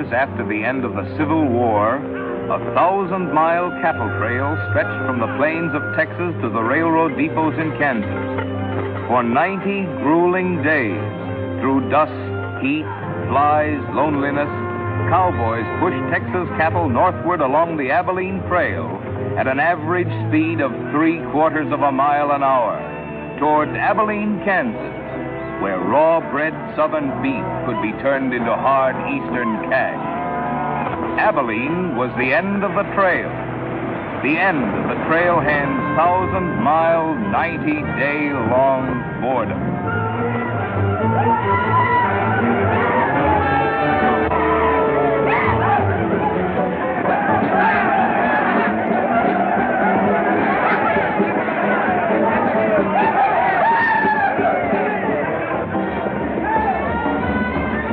years after the end of the Civil War, a 1,000-mile cattle trail stretched from the plains of Texas to the railroad depots in Kansas. For 90 grueling days, through dust, heat, flies, loneliness, cowboys pushed Texas cattle northward along the Abilene Trail at an average speed of 3/4 of a mile an hour toward Abilene, Kansas, where raw-bred southern beef could be turned into hard eastern cash. Abilene was the end of the trail, the end of the trailhand's 1,000-mile, 90-day-long boredom.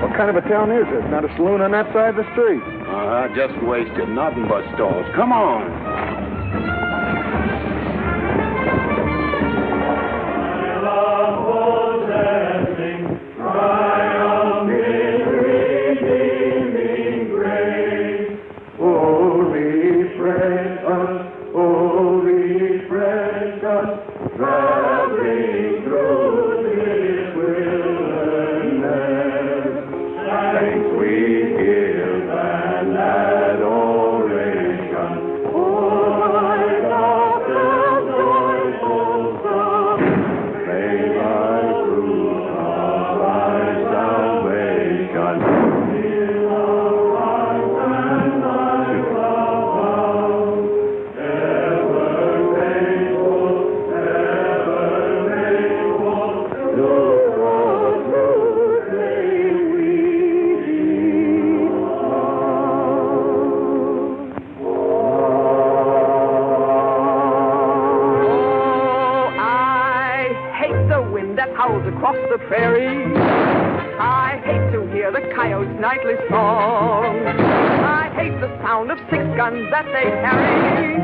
What kind of a town is this? Not a saloon on that side of the street. Just wasted. Nothing but stalls. Come on. Across the prairie, I hate to hear the coyotes' nightly song. I hate the sound of 6 guns that they carry.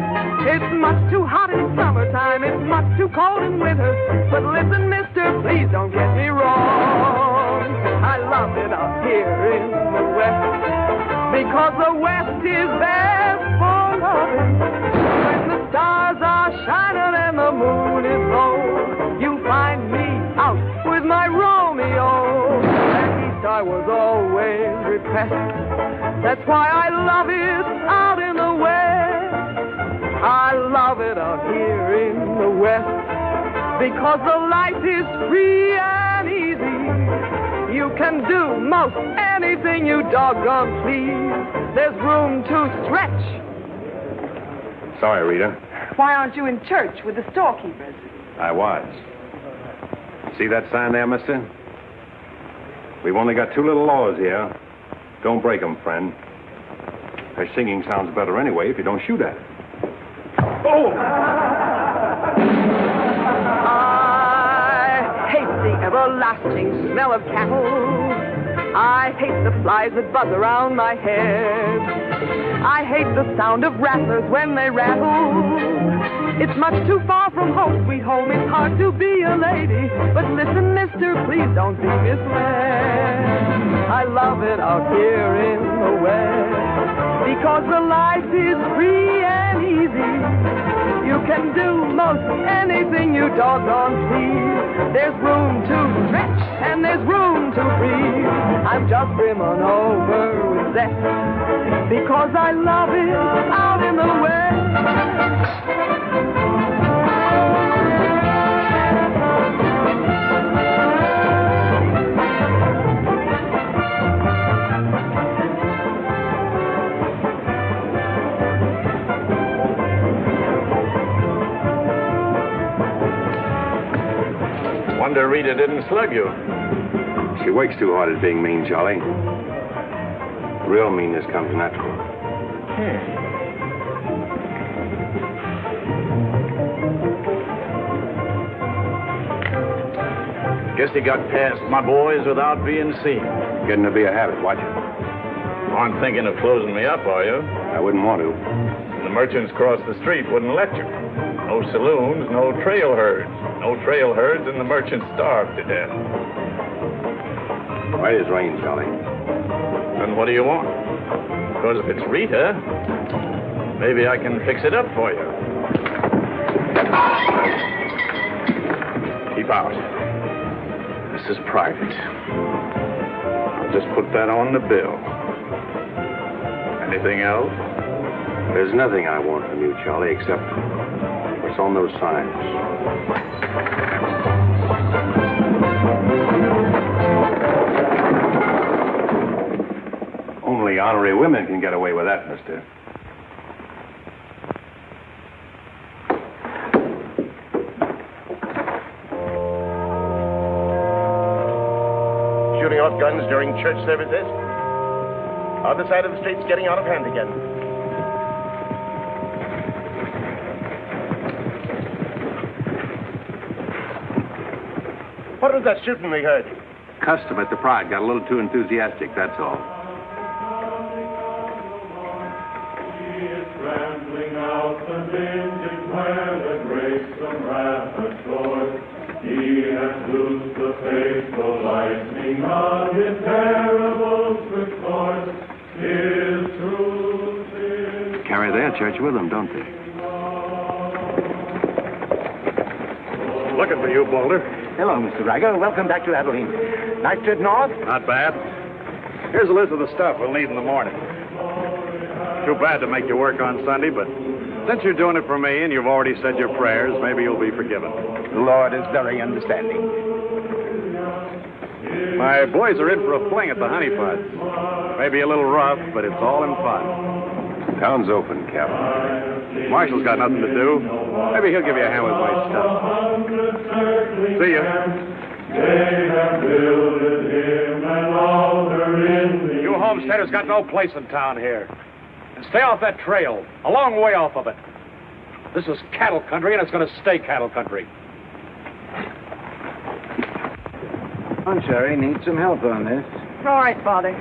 It's much too hot in summertime, it's much too cold in winter. But listen, mister, please don't get me wrong. I love it up here in the West, because the West is best for loving. When the stars are shining and the moon is low, you find me out with my Romeo. And East I was always repressed. That's why I love it out in the West. I love it out here in the West, because the life is free and easy. You can do most anything you doggone please. There's room to stretch. Sorry, Rita. Why aren't you in church with the storekeepers? I was. See that sign there, mister? We've only got 2 little laws here. Don't break them, friend. Her singing sounds better anyway if you don't shoot at it. Oh! I hate the everlasting smell of cattle. I hate the flies that buzz around my head. I hate the sound of rattlers when they rattle. It's much too far from home, sweet home. It's hard to be a lady. But listen, mister, please don't be misled. I love it out here in the West, because the life is free and easy. You can do most anything you doggone please. There's room to stretch and there's room to breathe. I'm just brimming over with zest, because I love it out in the West. Wonder Rita didn't slug you. She works too hard at being mean, Charlie. Real meanness comes natural. Guess he got past my boys without being seen. Getting to be a habit. Watch it. Aren't thinking of closing me up, are you? I wouldn't want to. The merchants across the street wouldn't let you. No saloons, no trail herds. No trail herds, and the merchants starved to death. Right as rain, Charlie. Then what do you want? Because if it's Rita, maybe I can fix it up for you. Keep out. This is private. I'll just put that on the bill. Anything else? There's nothing I want from you, Charlie, except what's on those signs. Only honorary women can get away with that, mister. Shooting off guns during church services? Other side of the street's getting out of hand again. What was that shooting we heard? Custom at the Pride got a little too enthusiastic, that's all. Rambling out the vintage where the grapes of wrath are stored. He has loosed the faithful lightning of his terrible sword. His truth is... Carry their church with them, don't they? Looking for you, Boulder. Hello, Mr. Riger. Welcome back to Abilene. Nice trip north? Not bad. Here's a list of the stuff we'll need in the morning. Too bad to make you work on Sunday, but since you're doing it for me and you've already said your prayers, maybe you'll be forgiven. The Lord is very understanding. My boys are in for a fling at the honey pots. Maybe a little rough, but it's all in fun. Town's open, Captain. Marshall's got nothing to do. Maybe he'll give you a hand with my stuff. See ya. They have builded him an altar in the... You homesteaders got no place in town here. And stay off that trail, a long way off of it. This is cattle country, and it's going to stay cattle country. Sherry needs some help on this. All right, Father.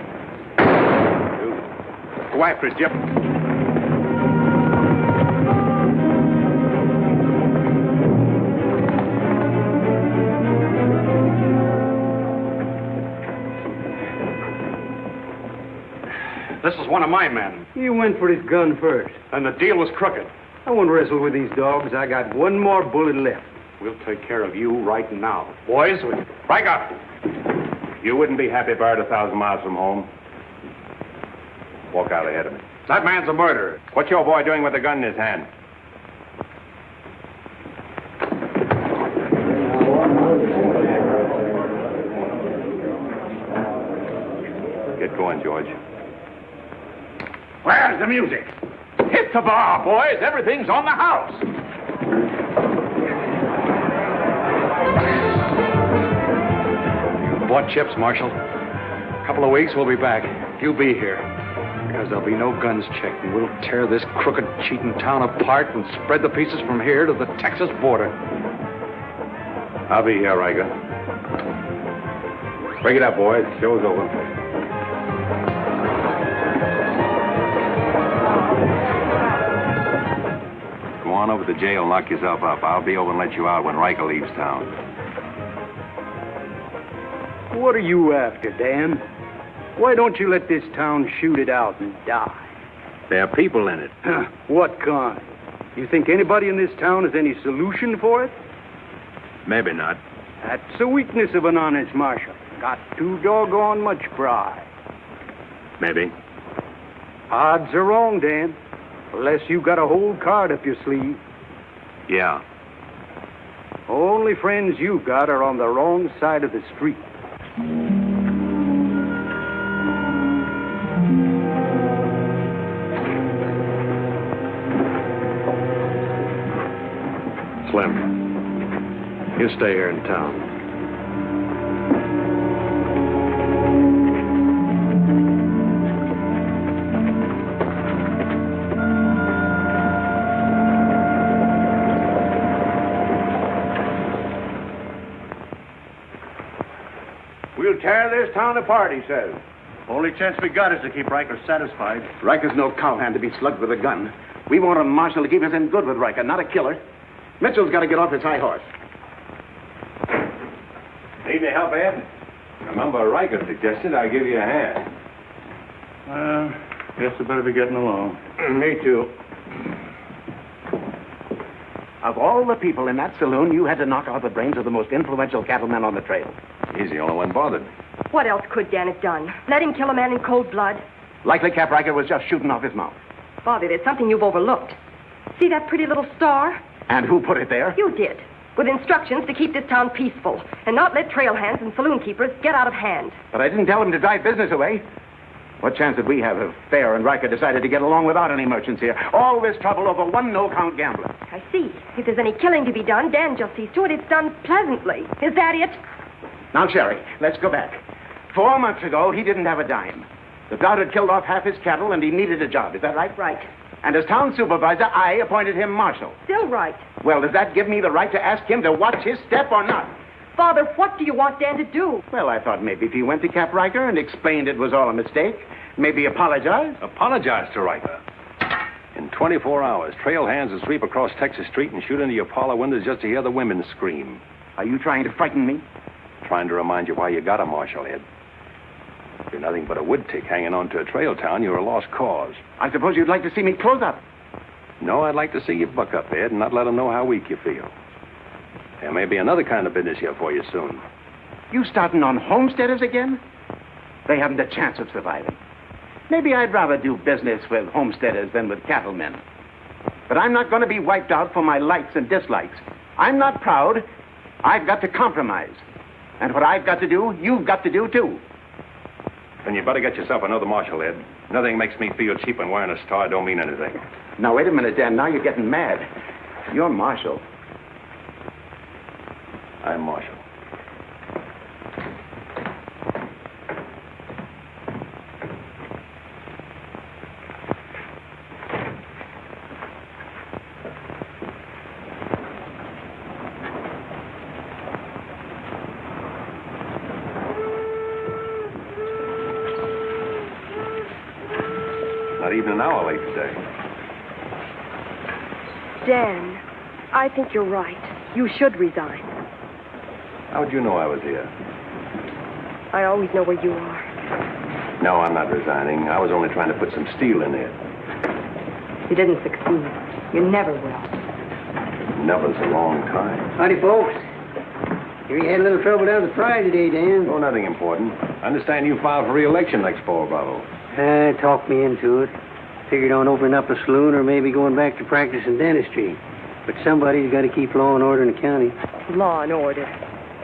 Go after it, Jip. This is one of my men. He went for his gun first. And the deal was crooked. I won't wrestle with these dogs. I got one more bullet left. We'll take care of you right now. Boys, break up. You wouldn't be happy buried 1,000 miles from home. Walk out ahead of me. That man's a murderer. What's your boy doing with a gun in his hand? Get going, George. Where's the music? Hit the bar, boys. Everything's on the house. You bought chips, Marshal. A couple of weeks, we'll be back. You be here. Because there'll be no guns checked, and we'll tear this crooked, cheating town apart and spread the pieces from here to the Texas border. I'll be here, Riker. Break it up, boys. Show's over. Go on over to the jail and lock yourself up. I'll be over and let you out when Riker leaves town. What are you after, Dan? Why don't you let this town shoot it out and die? There are people in it. What kind? You think anybody in this town has any solution for it? Maybe not. That's a weakness of an honest marshal. Got too doggone much pride. Maybe. Odds are wrong, Dan. Unless you got a whole card up your sleeve. Yeah. Only friends you got are on the wrong side of the street. Slim, you stay here in town. We'll tear this town apart, he says. Only chance we got is to keep Riker satisfied. Riker's no cowhand to be slugged with a gun. We want a marshal to keep us in good with Riker, not a killer. Mitchell's got to get off his high horse. Need any help, Ed? Remember, Riker suggested I give you a hand. Guess I better be getting along. Me too. Of all the people in that saloon, you had to knock out the brains of the most influential cattleman on the trail. He's the only one bothered. What else could Dan have done? Let him kill a man in cold blood? Likely Cap Riker was just shooting off his mouth. Bobby, there's something you've overlooked. See that pretty little star? And who put it there? You did. With instructions to keep this town peaceful and not let trail hands and saloon keepers get out of hand. But I didn't tell him to drive business away. What chance did we have if Fair and Riker decided to get along without any merchants here? All this trouble over one no-count gambler. I see. If there's any killing to be done, Dan just sees to it it's done pleasantly. Is that it? Now, Sherry, let's go back. 4 months ago, he didn't have a dime. The drought had killed off half his cattle, and he needed a job. Is that right? Right. And as town supervisor, I appointed him marshal. Still right. Well, does that give me the right to ask him to watch his step or not? Father, what do you want Dan to do? Well, I thought maybe if he went to Cap Riker and explained it was all a mistake, maybe apologize. Apologize to Riker. In 24 hours, trail hands will sweep across Texas Street and shoot into your parlor windows just to hear the women scream. Are you trying to frighten me? Trying to remind you why you got a marshal, Ed. If you're nothing but a wood tick hanging on to a trail town, you're a lost cause. I suppose you'd like to see me close up. No, I'd like to see you buck up, Ed, and not let them know how weak you feel. There may be another kind of business here for you soon. You starting on homesteaders again? They haven't a chance of surviving. Maybe I'd rather do business with homesteaders than with cattlemen. But I'm not going to be wiped out for my likes and dislikes. I'm not proud. I've got to compromise. And what I've got to do, you've got to do, too. Then you better get yourself another marshal, Ed. Nothing makes me feel cheap when wearing a star don't mean anything. Now, wait a minute, Dan. Now you're getting mad. You're marshal. I'm marshal. Not even an hour late today. Dan, I think you're right. You should resign. How'd you know I was here? I always know where you are. No, I'm not resigning. I was only trying to put some steel in it. You didn't succeed. You never will. Never's a long time. Howdy, folks. Here you had a little trouble down at the fry today, Dan. Oh, nothing important. I understand you filed for re-election next fall, Bravo. Talked me into it. Figured on opening up a saloon or maybe going back to practice in dentistry. But somebody's got to keep law and order in the county. Law and order.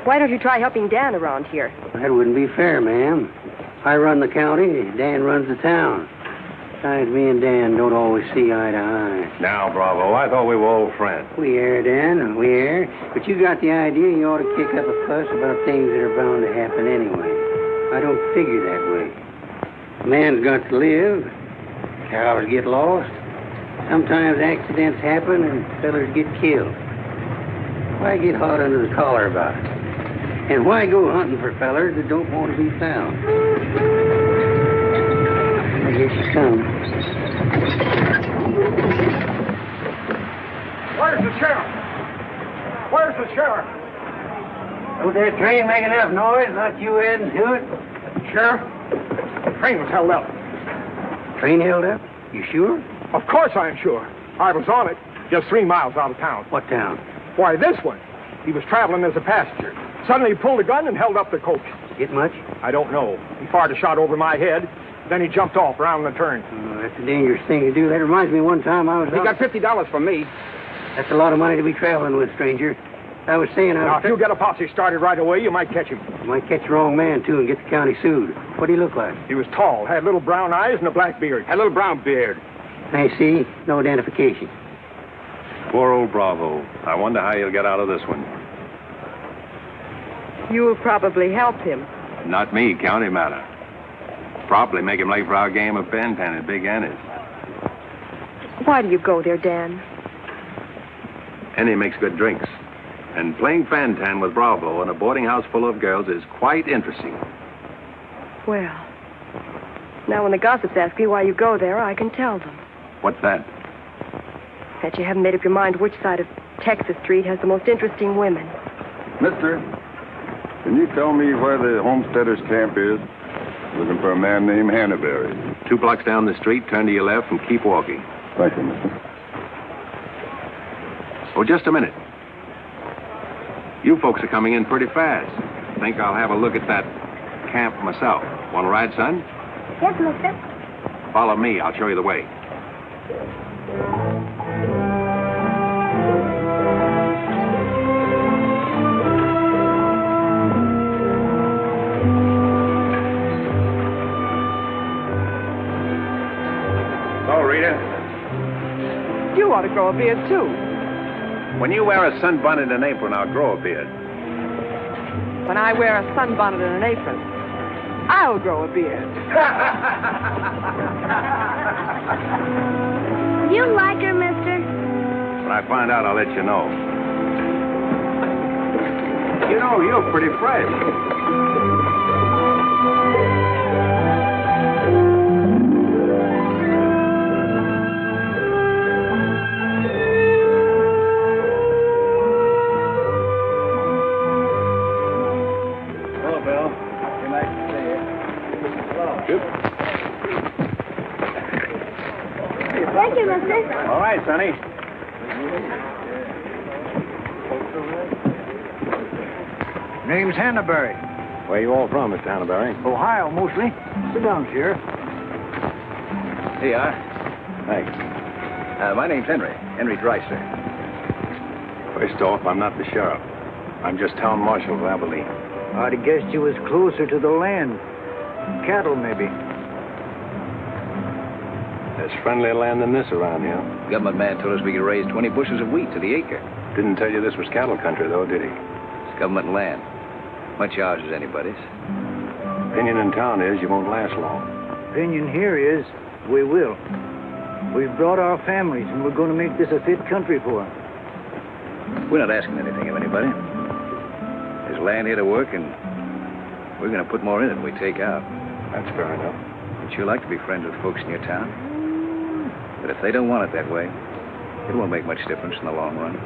Why don't you try helping Dan around here? That wouldn't be fair, ma'am. I run the county, Dan runs the town. Besides, me and Dan don't always see eye to eye. Now, Bravo, I thought we were old friends. We are, Dan, we are. But you got the idea you ought to kick up a fuss about things that are bound to happen anyway. I don't figure that way. A man's got to live. Cows get lost. Sometimes accidents happen and fellers get killed. Why get hot under the collar about it? And why go hunting for fellers that don't want to be found? I guess you come. Where's the sheriff? Where's the sheriff? Don't that train make enough noise? Not you adding to it? Sheriff, the train was held up. Train held up? You sure? Of course I'm sure. I was on it, just 3 miles out of town. What town? Why, this one. He was traveling as a passenger. Suddenly he pulled a gun and held up the coach. Get much? I don't know. He fired a shot over my head. Then he jumped off around the turn. Oh, that's a dangerous thing to do. That reminds me one time I was He out... got $50 from me. That's a lot of money to be traveling with, stranger. I was saying Now, if you get a posse started right away, you might catch him. You might catch the wrong man, too, and get the county sued. What do he look like? He was tall, had little brown eyes and a black beard. A little brown beard. I see. No identification. Poor old Bravo. I wonder how he'll get out of this one. You'll probably help him. Not me, county matter. Probably make him late for our game of pan-pan at Big Annie's. Why do you go there, Dan? Annie makes good drinks. And playing fan-tan with Bravo in a boarding house full of girls is quite interesting. Well, now when the gossips ask me why you go there, I can tell them. What's that? That you haven't made up your mind which side of Texas Street has the most interesting women. Mister, can you tell me where the homesteaders' camp is? Looking for a man named Hannaberry. 2 blocks down the street, turn to your left and keep walking. Thank you, mister. Oh, just a minute. You folks are coming in pretty fast. Think I'll have a look at that camp myself. Want to ride, son? Yes, mister. Follow me. I'll show you the way. So, Rita, You ought to grow a beard, too. when you wear a sunbonnet and apron, I'll grow a beard. When I wear a sunbonnet and an apron, I'll grow a beard. You like her, mister? When I find out, I'll let you know. You know, you're pretty fresh. Thank you, mister. All right, Sonny. Name's Hannaberry. Where you all from, Mr. Hannaberry? Ohio, mostly. Sit down, Sheriff. Here you are. Thanks. My name's Henry Dreiser. First off, I'm not the sheriff. I'm just town marshal of Abilene. I'd have guessed you was closer to the land. Cattle, maybe. There's friendlier land than this around here. Government man told us we could raise 20 bushels of wheat to the acre. Didn't tell you this was cattle country, though, did he? It's government land. Much ours is anybody's. Opinion in town is you won't last long. Opinion here is we will. We've brought our families, and we're going to make this a fit country for them. We're not asking anything of anybody. There's land here to work, and we're going to put more in it than we take out. That's fair enough. We'd sure like to be friends with folks in your town. But if they don't want it that way, it won't make much difference in the long run.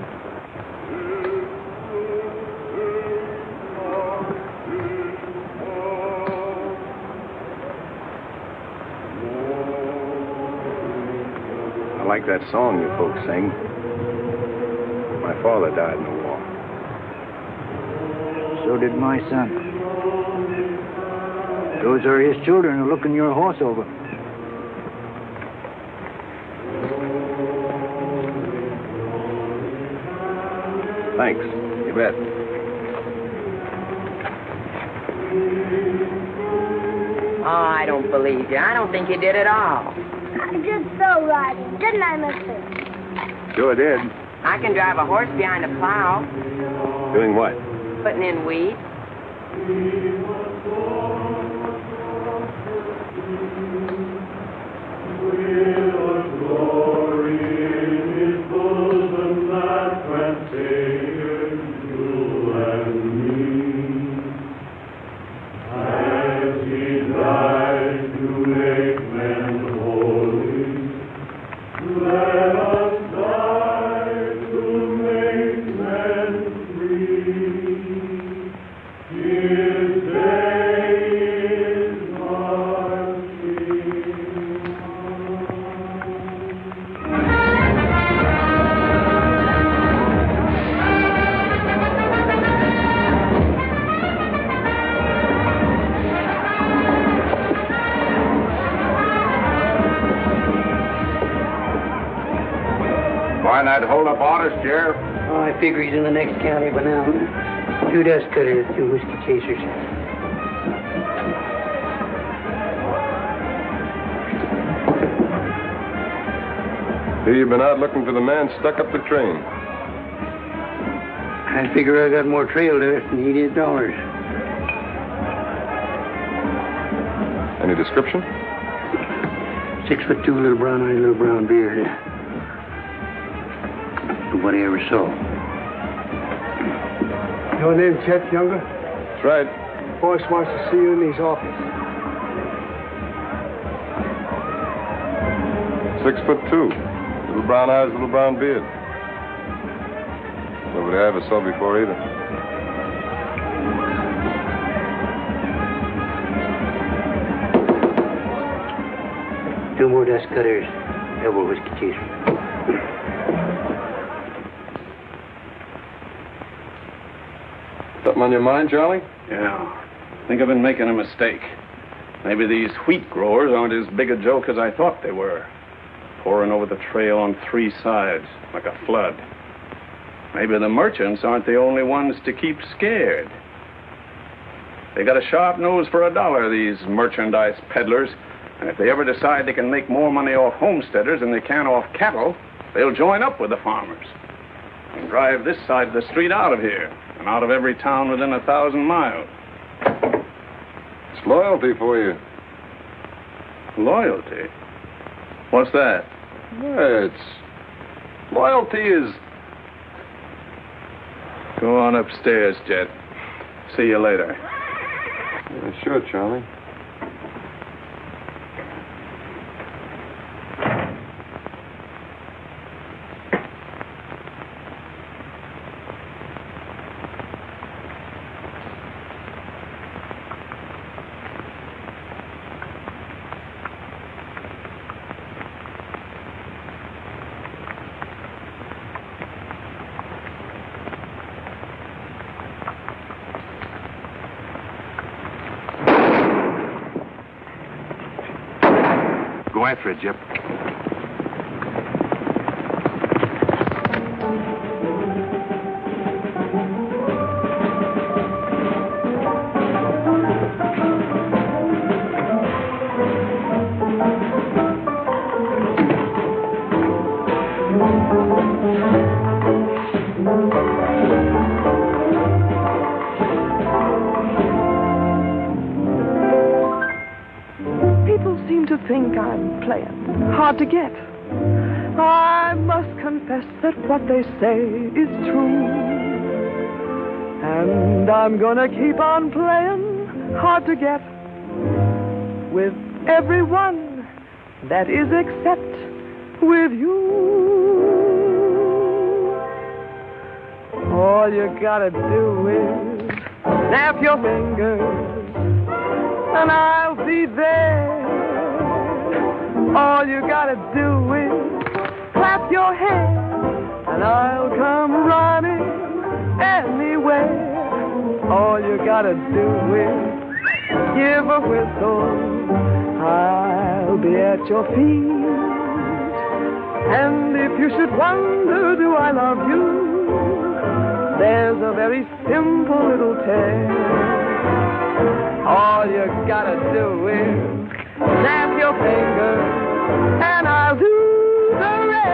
I like that song you folks sing. My father died in the war. So did my son. Those are his children who are looking your horse over. Thanks. You bet. Oh, I don't believe you. I don't think you did at all. I did so right, didn't I, mister? Sure did. I can drive a horse behind a plow, Doing what? putting in wheat. Why not hold up orders, Sheriff? Oh, I figure he's in the next county by now. 2 dust cutters, 2 whiskey chasers. Here you've been out looking for the man stuck up the train. I figure I got more trail to it than he did dollars. Any description? 6'2", little brown eye, little brown beard. Nobody ever saw. Your name, Chet Younger? That's right. Boss wants to see you in his office. 6'2". Little brown eyes, little brown beard. Nobody I ever saw before either. 2 more dust cutters, double whiskey chaser. Something on your mind, Charlie? Yeah. I think I've been making a mistake. Maybe these wheat growers aren't as big a joke as I thought they were. Pouring over the trail on 3 sides, like a flood. Maybe the merchants aren't the only ones to keep scared. They got a sharp nose for $1, these merchandise peddlers. And if they ever decide they can make more money off homesteaders than they can off cattle, they'll join up with the farmers and drive this side of the street out of here and out of every town within 1,000 miles. It's loyalty for you. Loyalty? What's that? Loyalty is... Go on upstairs, Jet. See you later. Yeah, sure, Charlie. Go after it, Jip. Think I'm playing hard to get. I must confess that what they say is true. And I'm gonna keep on playing hard to get with everyone, that is except with you. All you gotta do is snap your fingers and I'll be there. All you gotta do is clap your hands and I'll come running anywhere. All you gotta do is give a whistle. I'll be at your feet. And if you should wonder, do I love you? There's a very simple little tale. All you gotta do is snap your fingers and I'll do the rest.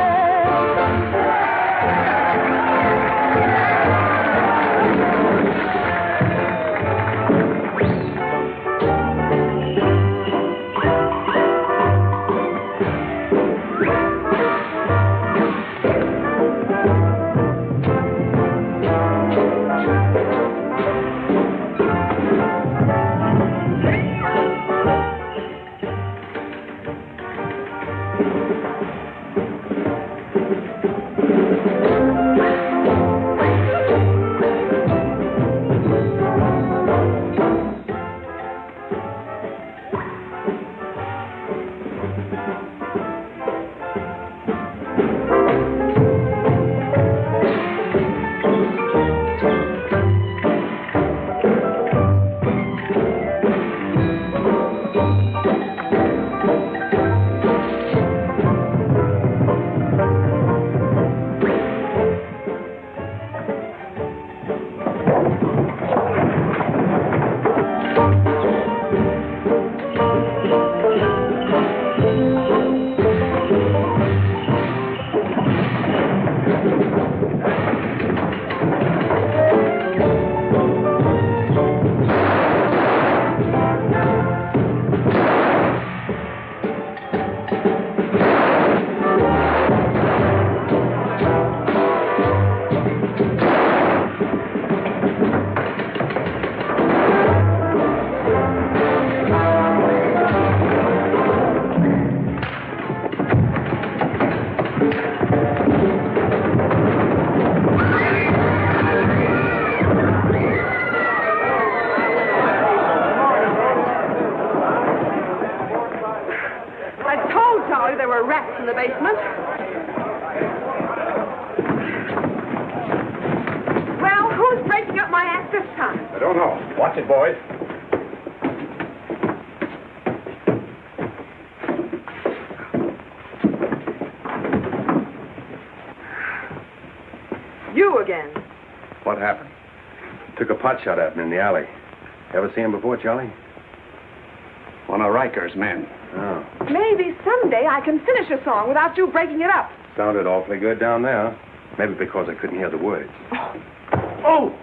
in the basement. Well, who's breaking up my act this time? I don't know. Watch it, boys. You again. What happened? Took a pot shot at him in the alley. Ever see him before, Charlie? One of Riker's men. Oh. Maybe someday I can finish a song without you breaking it up. Sounded awfully good down there. Maybe because I couldn't hear the words. Oh!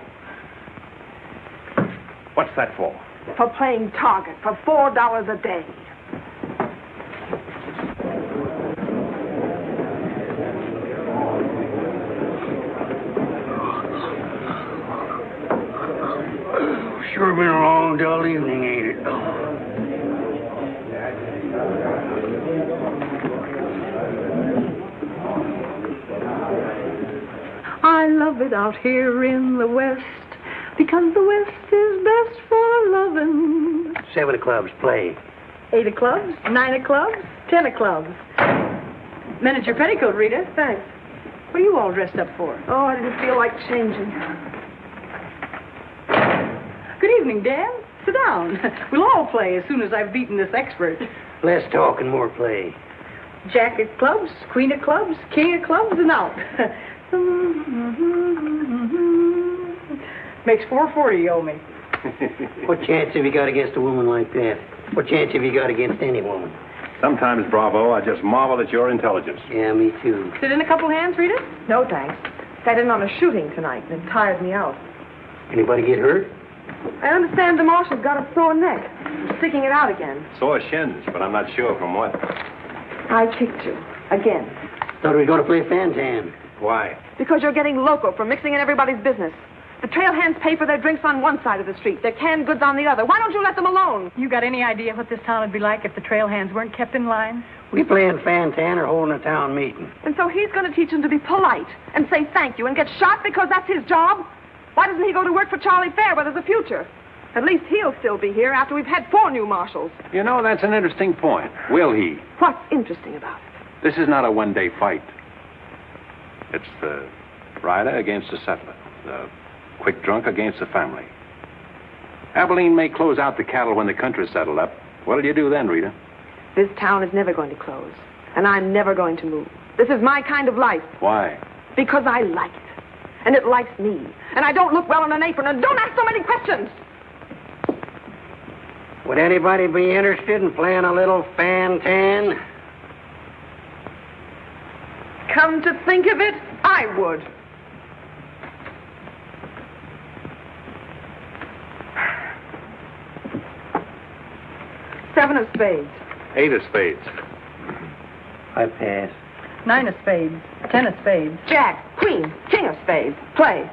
What's that for? For playing target for $4 a day. Sure been a long, dull evening, ain't it? I love it out here in the West, because the West is best for loving. 7 of clubs, play. 8 of clubs, 9 of clubs, 10 of clubs. Miniature petticoat, Rita. Thanks. What are you all dressed up for? Oh, I didn't feel like changing. Good evening, Dan. Sit down. We'll all play as soon as I've beaten this expert. Less talk and more play. Jack of clubs, queen of clubs, king of clubs, and out. Makes $4.40 you owe me. What chance have you got against a woman like that? What chance have you got against any woman? Sometimes, Bravo, I just marvel at your intelligence. Yeah, me too. Sit in a couple hands, Rita? No, thanks. Sat in on a shooting tonight, and it tired me out. Anybody get hurt? I understand the marshal's got a sore neck. He's sticking it out again. Sore shins, but I'm not sure from what. I kicked you. Again. Thought we were going to play fan-tan. Why? Because you're getting loco for mixing in everybody's business. The trail hands pay for their drinks on one side of the street, their canned goods on the other. Why don't you let them alone? You got any idea what this town would be like if the trail hands weren't kept in line? We playing fan-tan or holding a town meeting. And so he's going to teach them to be polite and say thank you and get shot because that's his job? Why doesn't he go to work for Charlie Fair where there's a future? At least he'll still be here after we've had 4 new marshals. You know, that's an interesting point. Will he? What's interesting about it? This is not a one-day fight. It's the rider against the settler. The quick drunk against the family. Abilene may close out the cattle when the country's settled up. What'll you do then, Rita? This town is never going to close. And I'm never going to move. This is my kind of life. Why? Because I like it. And it likes me. And I don't look well in an apron. And don't ask so many questions. Would anybody be interested in playing a little fan-tan? Come to think of it, I would. Seven of spades. 8 of spades. I pass. 9 of spades, 10 of spades. Jack, queen, king of spades. Play.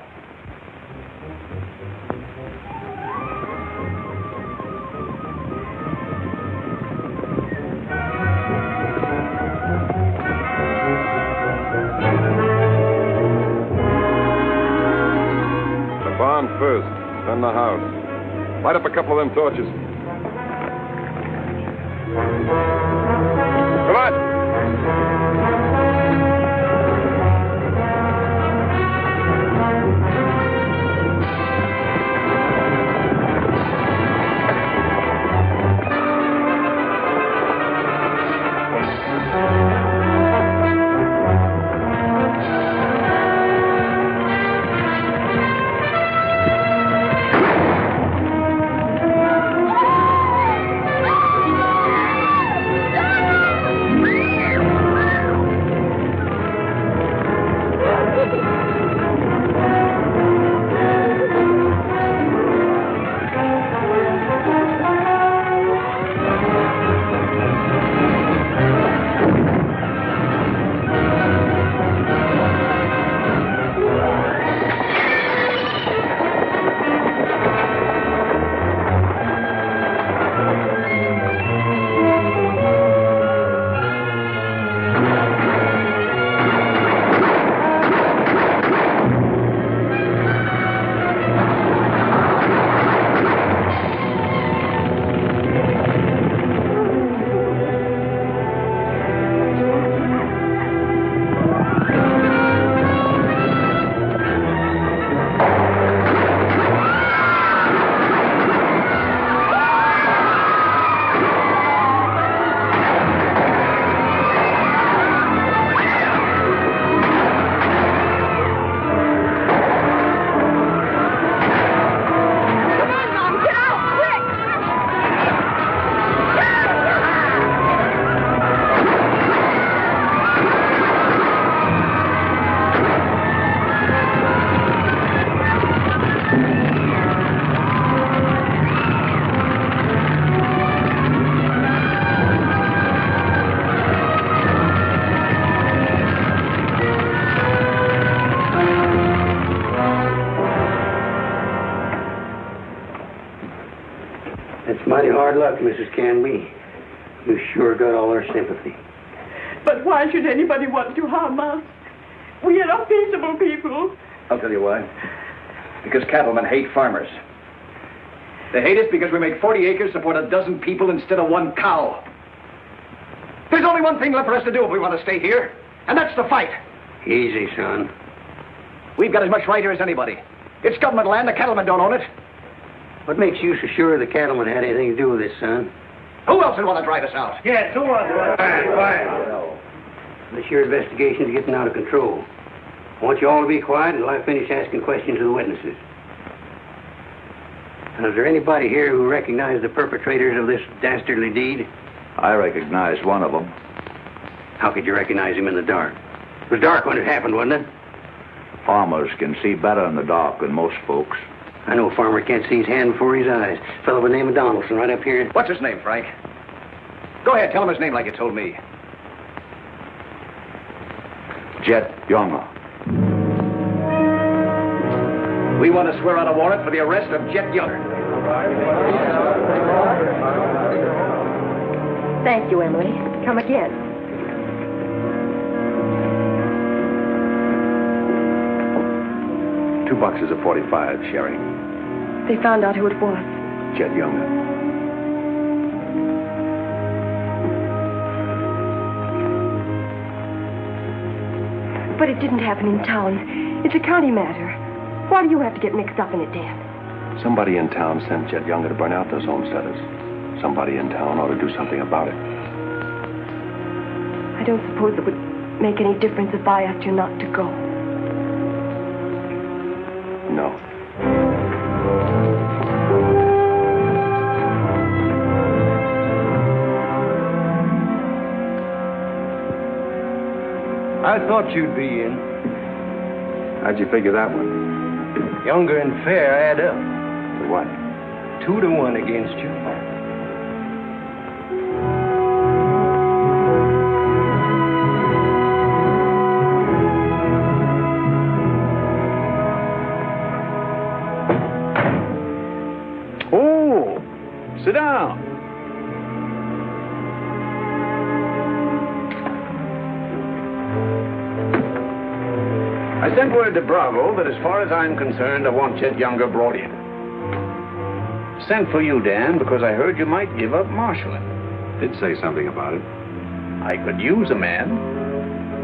The barn first, then the house. Light up a couple of them torches. Come on. That's mighty hard luck, Mrs. Canby. You sure got all our sympathy. But why should anybody want to harm us? We are peaceable people. I'll tell you why. Because cattlemen hate farmers. They hate us because we make 40 acres support a dozen people instead of one cow. There's only one thing left for us to do if we want to stay here, and that's to fight. Easy, son. We've got as much right here as anybody. It's government land. The cattlemen don't own it. What makes you so sure the cattlemen had anything to do with this, son? Who else would want to drive us out? Yes, who wants to? This your investigation's getting out of control. I want you all to be quiet until I finish asking questions of the witnesses. Now, is there anybody here who recognized the perpetrators of this dastardly deed? I recognized one of them. How could you recognize him in the dark? It was dark when it happened, wasn't it? Farmers can see better in the dark than most folks. I know a farmer can't see his hand before his eyes. A fellow by the name of Donaldson right up here. What's his name, Frank? Go ahead, tell him his name like you told me. Jet Younger. We want to swear out a warrant for the arrest of Jet Younger. Thank you, Emily. Come again. Two boxes of 45, Sherry. They found out who it was. Jet Younger. But it didn't happen in town. It's a county matter. Why do you have to get mixed up in it, Dan? Somebody in town sent Jet Younger to burn out those homesteaders. Somebody in town ought to do something about it. I don't suppose it would make any difference if I asked you not to go. No. I thought you'd be in. How'd you figure that one? Younger and Fair add up. For what? 2-1 against you. Oh, sit down. I sent word to Bravo that as far as I'm concerned, I want Jet Younger brought in. Sent for you, Dan, because I heard you might give up marshaling. Did say something about it. I could use a man.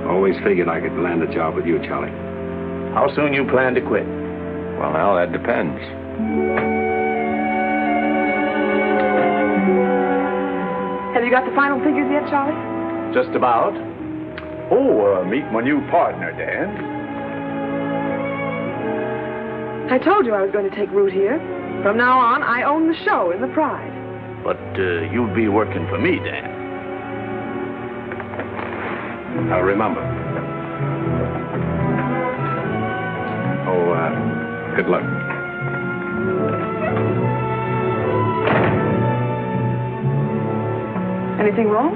Always figured I could land a job with you, Charlie. How soon you plan to quit? Well, now, that depends. Have you got the final figures yet, Charlie? Just about. Oh, meet my new partner, Dan. I told you I was going to take root here. From now on, I own the show in the Pride. But you'll be working for me, Dan. I'll remember. Oh, good luck. Anything wrong?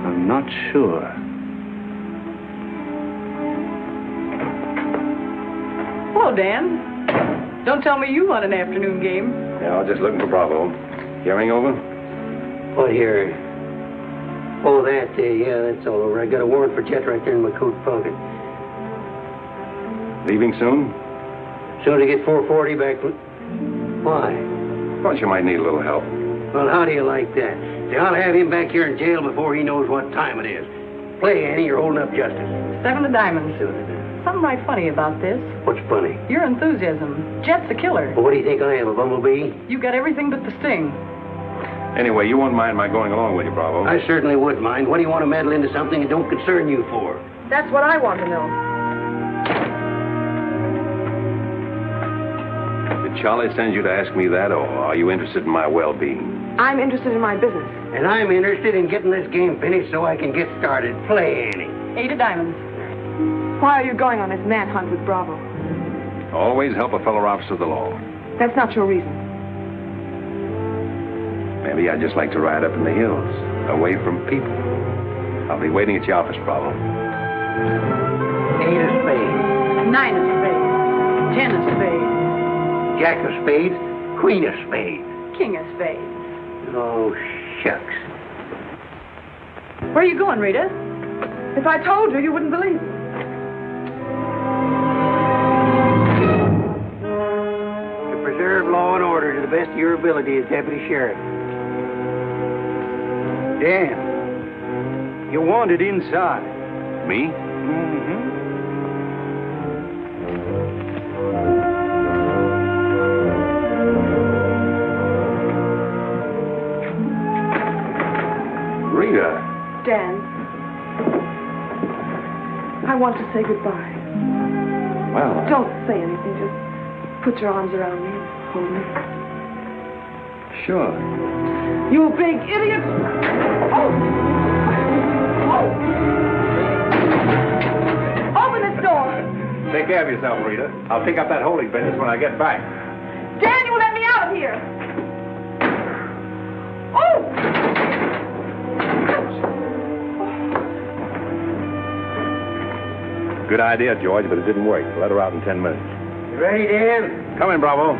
I'm not sure. Hello, Dan. Don't tell me you won an afternoon game. Yeah, I was just looking for Bravo. Hearing over? What here? Oh, that, yeah, that's all over. I got a warrant for Jet right there in my coat pocket. Leaving soon? Soon as I get 440 back. Why? Thought you might need a little help. Well, how do you like that? See, I'll have him back here in jail before he knows what time it is. Play, Annie, you're holding up justice. 7 of diamonds. Something right funny about this. What's funny? Your enthusiasm. Jet's a killer. Well, what do you think I am, a bumblebee? You got everything but the sting. Anyway, you won't mind my going along with you, Bravo. I certainly would mind. What do you want to meddle into something that don't concern you for? That's what I want to know. Did Charlie send you to ask me that, or are you interested in my well-being? I'm interested in my business. And I'm interested in getting this game finished so I can get started. Play, Annie. 8 of diamonds. Why are you going on this manhunt with Bravo? Always help a fellow officer of the law. That's not your reason. Maybe I'd just like to ride up in the hills, away from people. I'll be waiting at your office, Bravo. 8 of spades. 9 of spades. 10 of spades. Jack of spades. Queen of spades. making a spade. Oh, shucks. Where are you going, Rita? If I told you, you wouldn't believe me. To preserve law and order to the best of your ability as deputy sheriff. Dan, you're wanted inside. Me? Rita. Dan, I want to say goodbye. Well, Don't say anything. Just put your arms around me and hold me. sure. You big idiot! Oh! Oh! Open this door! Take care of yourself, Rita. I'll pick up that holding business when I get back. Dan, you will let me out of here! Oh! Good idea, George, but it didn't work. Let her out in 10 minutes. You ready, Dan? Come in, Bravo.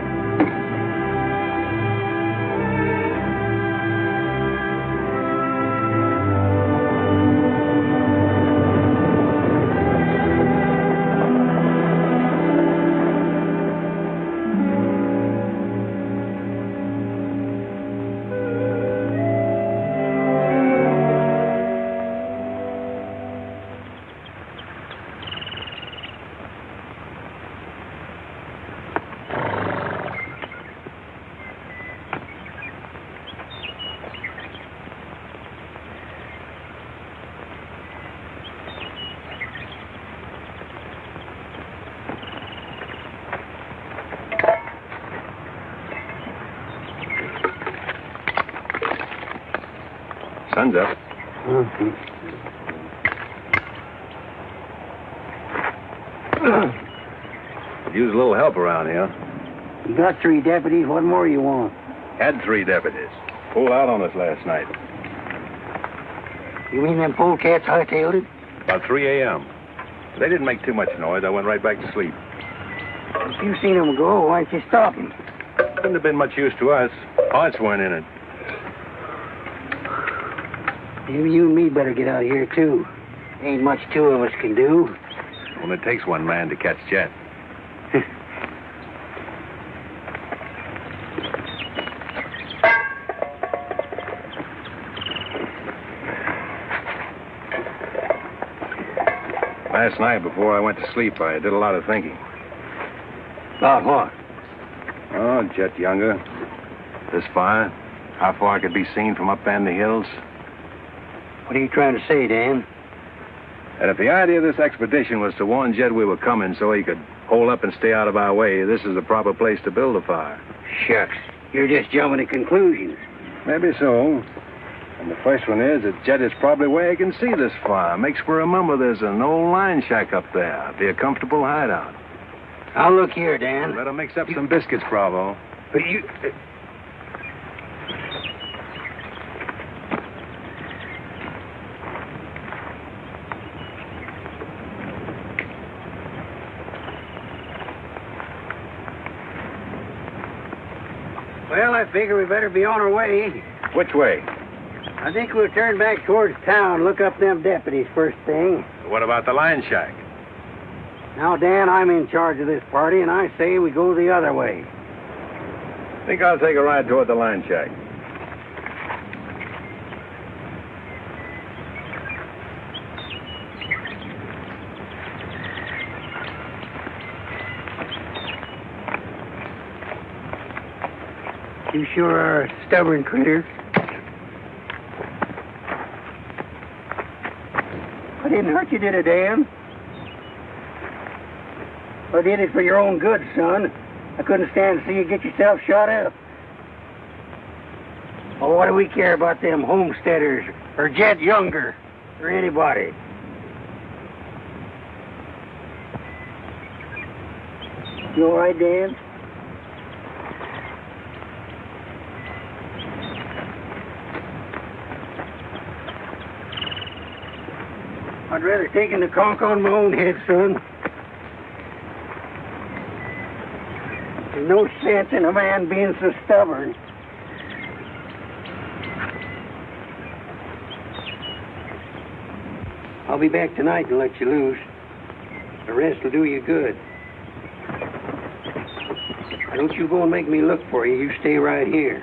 Sun's up. Could use a little help around here. You got 3 deputies. What more you want? Had 3 deputies. Pulled out on us last night. You mean them polecats hightailed it? About 3 a.m. They didn't make too much noise. I went right back to sleep. If you seen them go, why didn't you stop them? Couldn't have been much use to us. Parts weren't in it. Maybe you and me better get out of here, too. Ain't much 2 of us can do. Only takes one man to catch Jet. Last night, before I went to sleep, I did a lot of thinking. About what? Oh, Jet younger. This fire. How far it could be seen from up in the hills. What are you trying to say, Dan? And if the idea of this expedition was to warn Jed we were coming so he could hole up and stay out of our way, this is the proper place to build a fire. Shucks. You're just jumping to conclusions. Maybe so. And the first one is that Jed is probably where he can see this fire. Makes for remember there's an old line shack up there. Be a comfortable hideout. Now, look here, Dan. Better mix up some biscuits, Bravo. But you... Well, I figure we better be on our way. Which way? I think we'll turn back towards town, look up them deputies first thing. What about the line shack? Now, Dan, I'm in charge of this party, and I say we go the other way. Think I'll take a ride toward the line shack. You sure are a stubborn critter. I didn't hurt you, did I, Dan? I did it for your own good, son. I couldn't stand to see you get yourself shot up. Oh, what do we care about them homesteaders or Jed Younger or anybody? You all right, Dan? I'd rather take the conk on my own head, son. There's no sense in a man being so stubborn. I'll be back tonight and let you loose. The rest will do you good. Now, don't you go and make me look for you. You stay right here.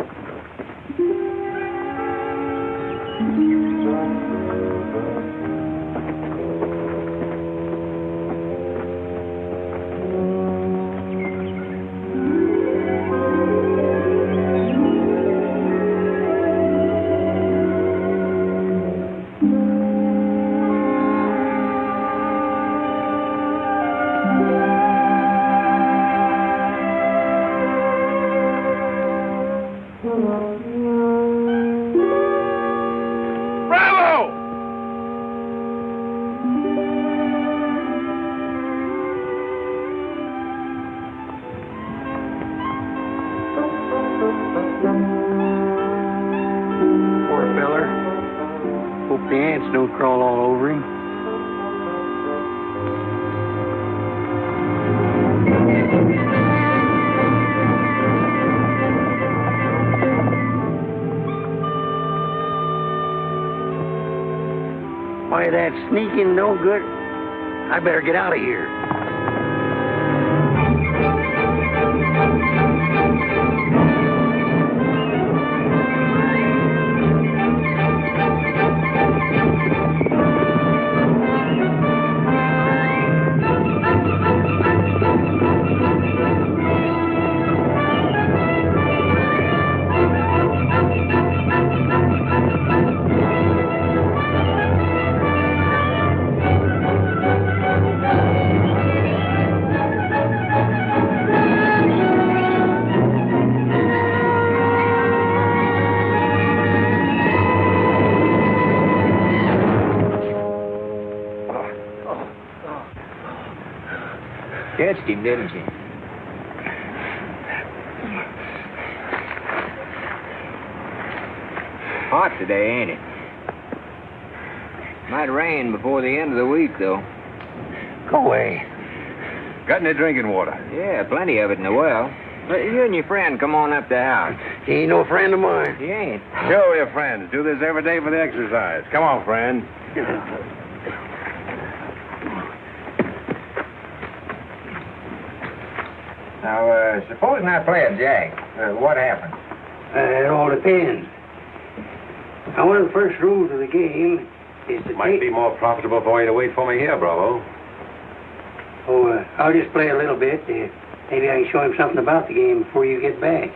Crawl all over him. Why, that sneaking no good. I better get out of here. Catched him, didn't you? Hot today, ain't it? Might rain before the end of the week, though. Go away. Got any drinking water? Yeah, plenty of it in the well. But you and your friend come on up to the house. He ain't no friend of mine. He ain't. Sure, we're friends. Do this every day for the exercise. Come on, friend. Now, supposing I play a jack, what happens? It all depends. Now, one of the first rules of the game is to Might be more profitable for you to wait for me here, Bravo. Oh, I'll just play a little bit. Maybe I can show him something about the game before you get back.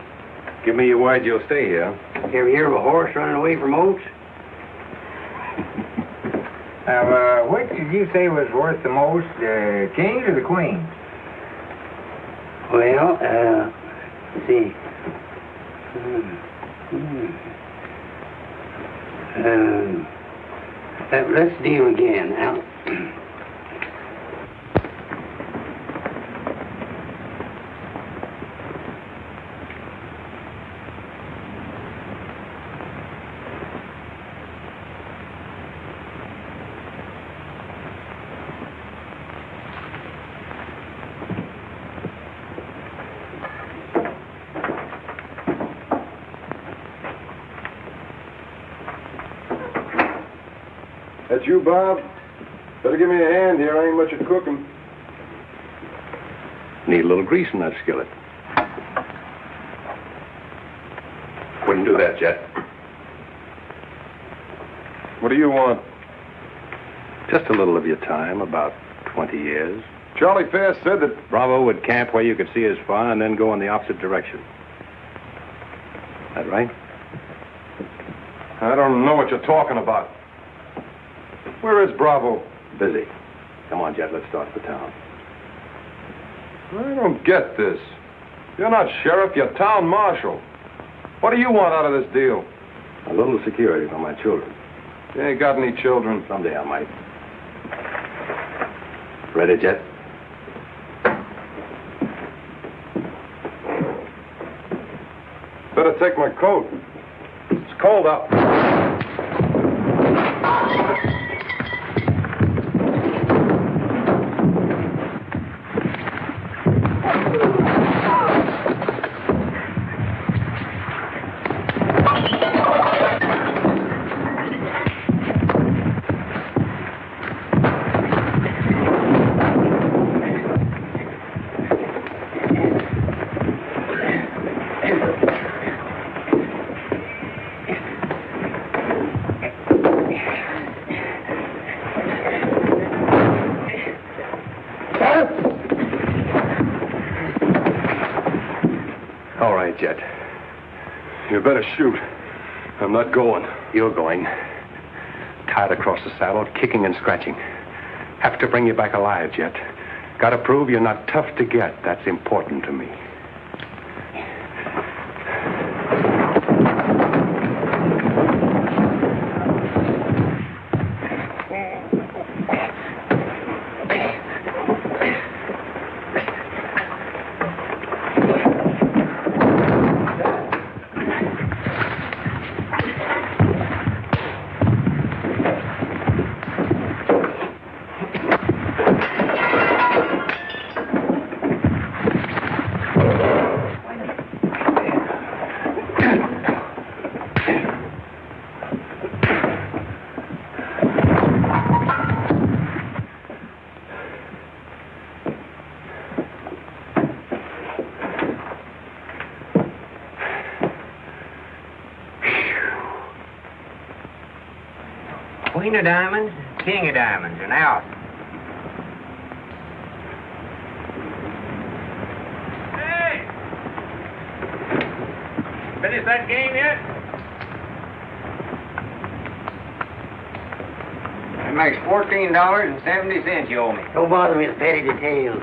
Give me your word you'll stay here. You ever hear of a horse running away from oats? Now, which did you say was worth the most, the kings or the queens? Well, let's see. Let's deal again. Now, That's you, Bob. Better give me a hand here. I ain't much at cooking. Need a little grease in that skillet. Wouldn't do that, Jet. What do you want? Just a little of your time, about 20 years. Charlie Fair said that Bravo would camp where you could see his fun and then go in the opposite direction. That right? I don't know what you're talking about. Where is Bravo? Busy. Come on, Jet, let's start for town. I don't get this. You're not sheriff, you're town marshal. What do you want out of this deal? A little security for my children. You ain't got any children. Someday I might. Ready, Jet? Better take my coat. It's cold out. hurt yet. You better shoot. I'm not going. You're going. Tied across the saddle, kicking and scratching. Have to bring you back alive, Jet. Got to prove you're not tough to get. That's important to me. Queen of diamonds, king of diamonds, and out. Hey! Finish that game yet? That makes $14.70 you owe me. Don't bother me with petty details.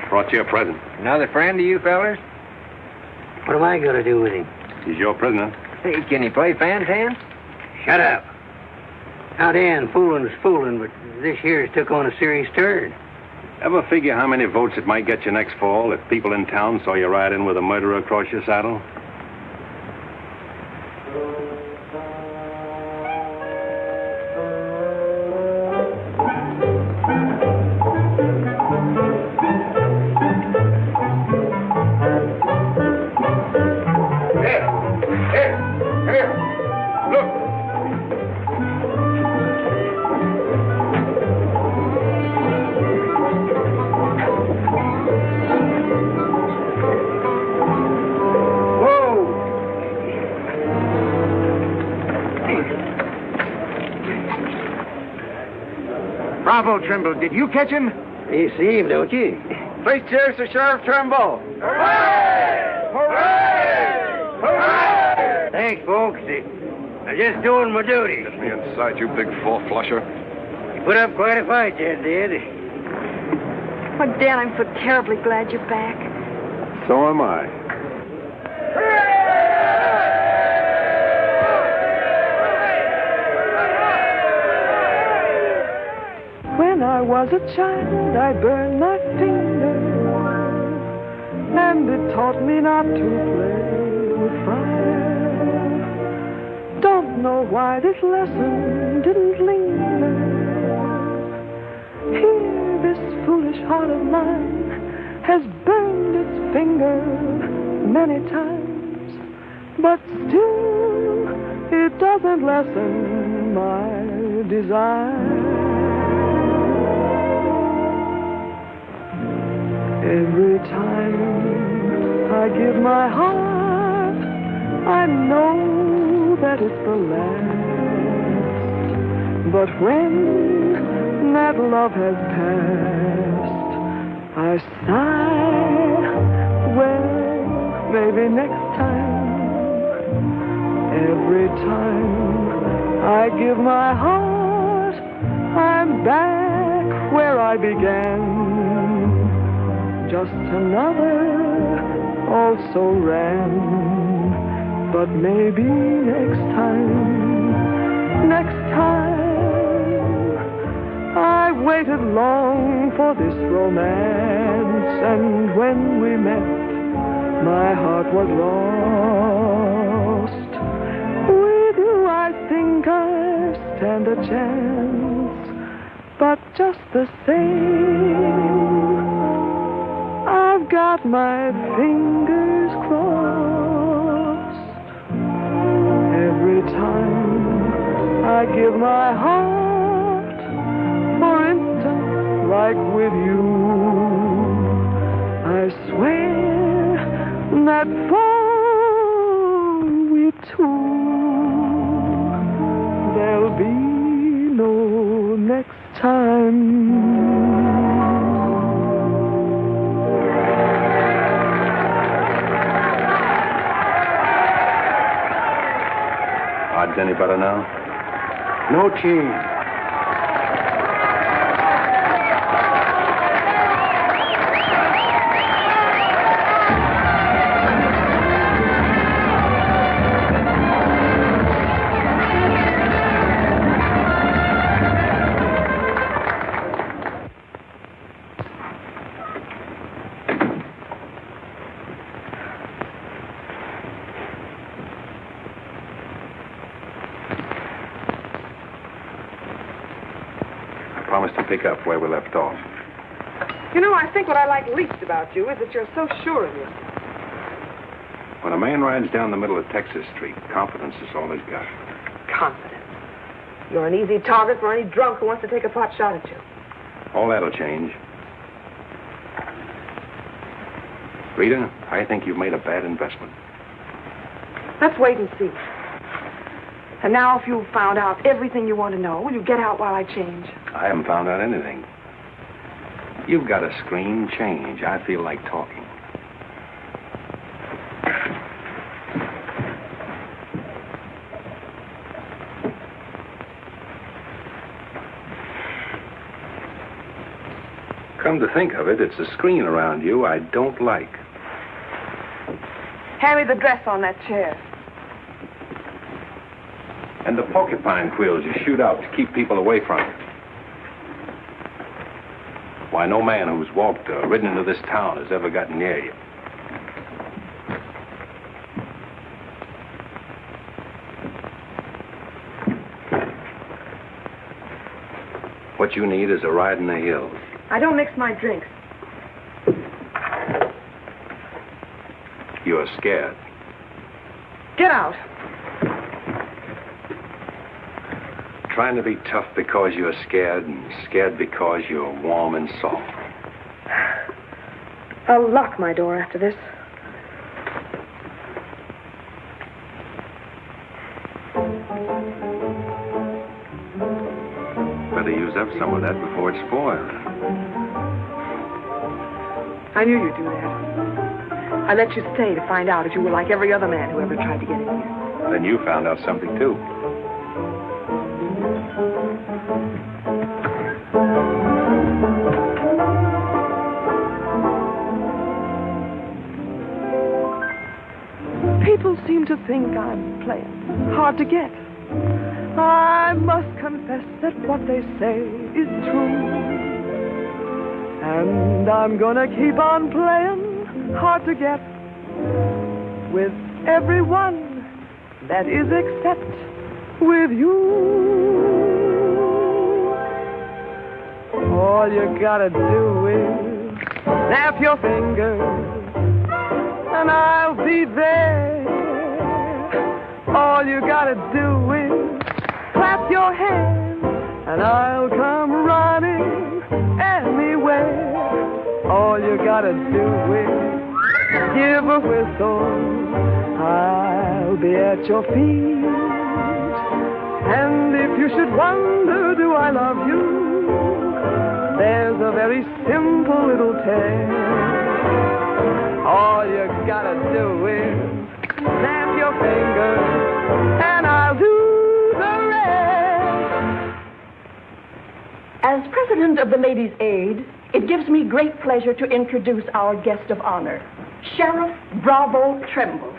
Brought you a present. Another friend of you fellers? What am I going to do with him? He's your prisoner. Hey, can he play fan-tan? Shut up. Now, Dan, fooling is fooling, but this here's took on a serious turn. Ever figure how many votes it might get you next fall if people in town saw you ride in with a murderer across your saddle? Bravo, Trimble. Did you catch him? You see him, don't you? Please cheers to Sheriff Trimble. Hooray! Hooray! Hooray! Thanks, folks. I'm just doing my duty. Get me inside, you big four-flusher. You put up quite a fight, you did. Oh, Dan, I'm so terribly glad you're back. So am I. When I was a child, I burned my finger, and it taught me not to play with fire. Don't know why this lesson didn't linger. Here, this foolish heart of mine has burned its finger many times, but still it doesn't lessen my desire. Every time I give my heart, I know that it's the last. But when that love has passed, I sigh, well, maybe next time. Every time I give my heart, I'm back where I began. Just another also ran. But maybe next time, I waited long for this romance, and when we met, my heart was lost. With you, I think I stand a chance, but just the same, I've got my fingers crossed. Every time I give my heart, for instance, like with you, I swear that for we two, there'll be no next time. better now? No change. Pick up where we left off. You know, I think what I like least about you is that you're so sure of yourself. When a man rides down the middle of Texas Street, confidence is all he's got. Confidence. You're an easy target for any drunk who wants to take a pot shot at you. All that'll change. Rita, I think you've made a bad investment. Let's wait and see. And now, if you've found out everything you want to know, will you get out while I change? I haven't found out anything. You've got a scream change. I feel like talking. Come to think of it, it's the screen around you I don't like. Hand me the dress on that chair. And the porcupine quills you shoot out to keep people away from it. Why, no man who's walked or ridden into this town has ever gotten near you. What you need is a ride in the hills. I don't mix my drinks. You're scared. Get out. Trying to be tough because you're scared, and scared because you're warm and soft. I'll lock my door after this. Better use up some of that before it's spoiled. I knew you'd do that. I let you stay to find out if you were like every other man who ever tried to get in here. Then you found out something, too. People seem to think I'm playing hard to get. I must confess that what they say is true. And I'm gonna keep on playing hard to get with everyone that is except with you. All you gotta do is snap your fingers and I'll be there. All you gotta do is clap your hands and I'll come running anywhere. All you gotta do is give a whistle. I'll be at your feet. And if you should wonder, do I love you? There's a very simple little tale. All you gotta do is snap your fingers, and I'll do the rest. As president of the Ladies' Aid, it gives me great pleasure to introduce our guest of honor, Sheriff Bravo Trimble.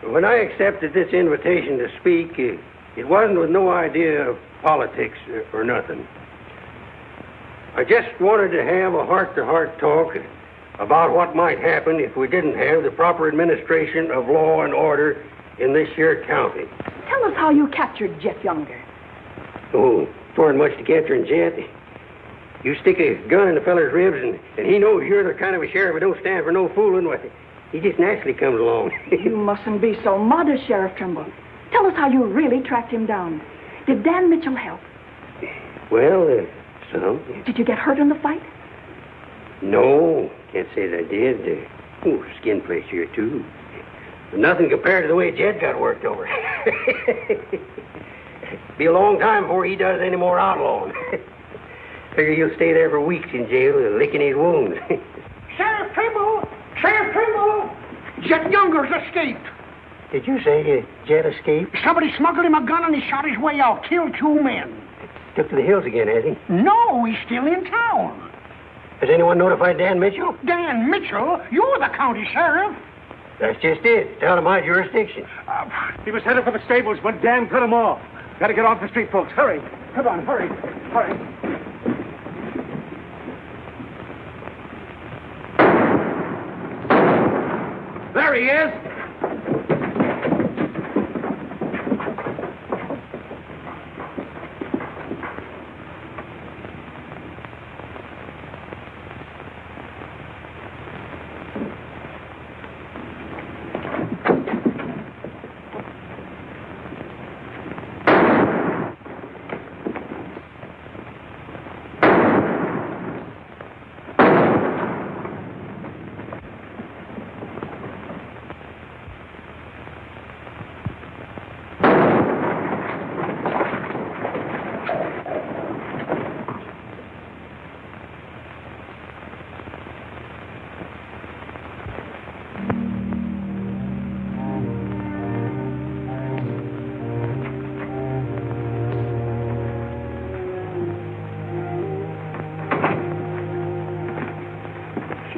When I accepted this invitation to speak, it wasn't with no idea of politics or nothing. I just wanted to have a heart-to-heart talk about what might happen if we didn't have the proper administration of law and order in this here county. Tell us how you captured Jeff Younger. Oh, it wasn't much to capturing Jet. You stick a gun in the feller's ribs and he knows you're the kind of a sheriff who don't stand for no fooling. Well, he just naturally comes along. You mustn't be so modest, Sheriff Trimble. Tell us how you really tracked him down. Did Dan Mitchell help? Well, some. Did you get hurt in the fight? No, can't say that I did. Skin place here, too. But nothing compared to the way Jed got worked over. Be a long time before he does any more outlawing. Figure he'll stay there for weeks in jail, licking his wounds. Sheriff Trimble! Sheriff Jet Younger's escaped. Did you say Jet escaped? Somebody smuggled him a gun and he shot his way out. Killed 2 men. Took to the hills again, has he? No, he's still in town. Has anyone notified Dan Mitchell? Dan Mitchell? You're the county sheriff. That's just it. It's out of my jurisdiction. He was headed for the stables, but Dan cut him off. Got to get off the street, folks. Hurry. Come on, hurry. Hurry. There he is.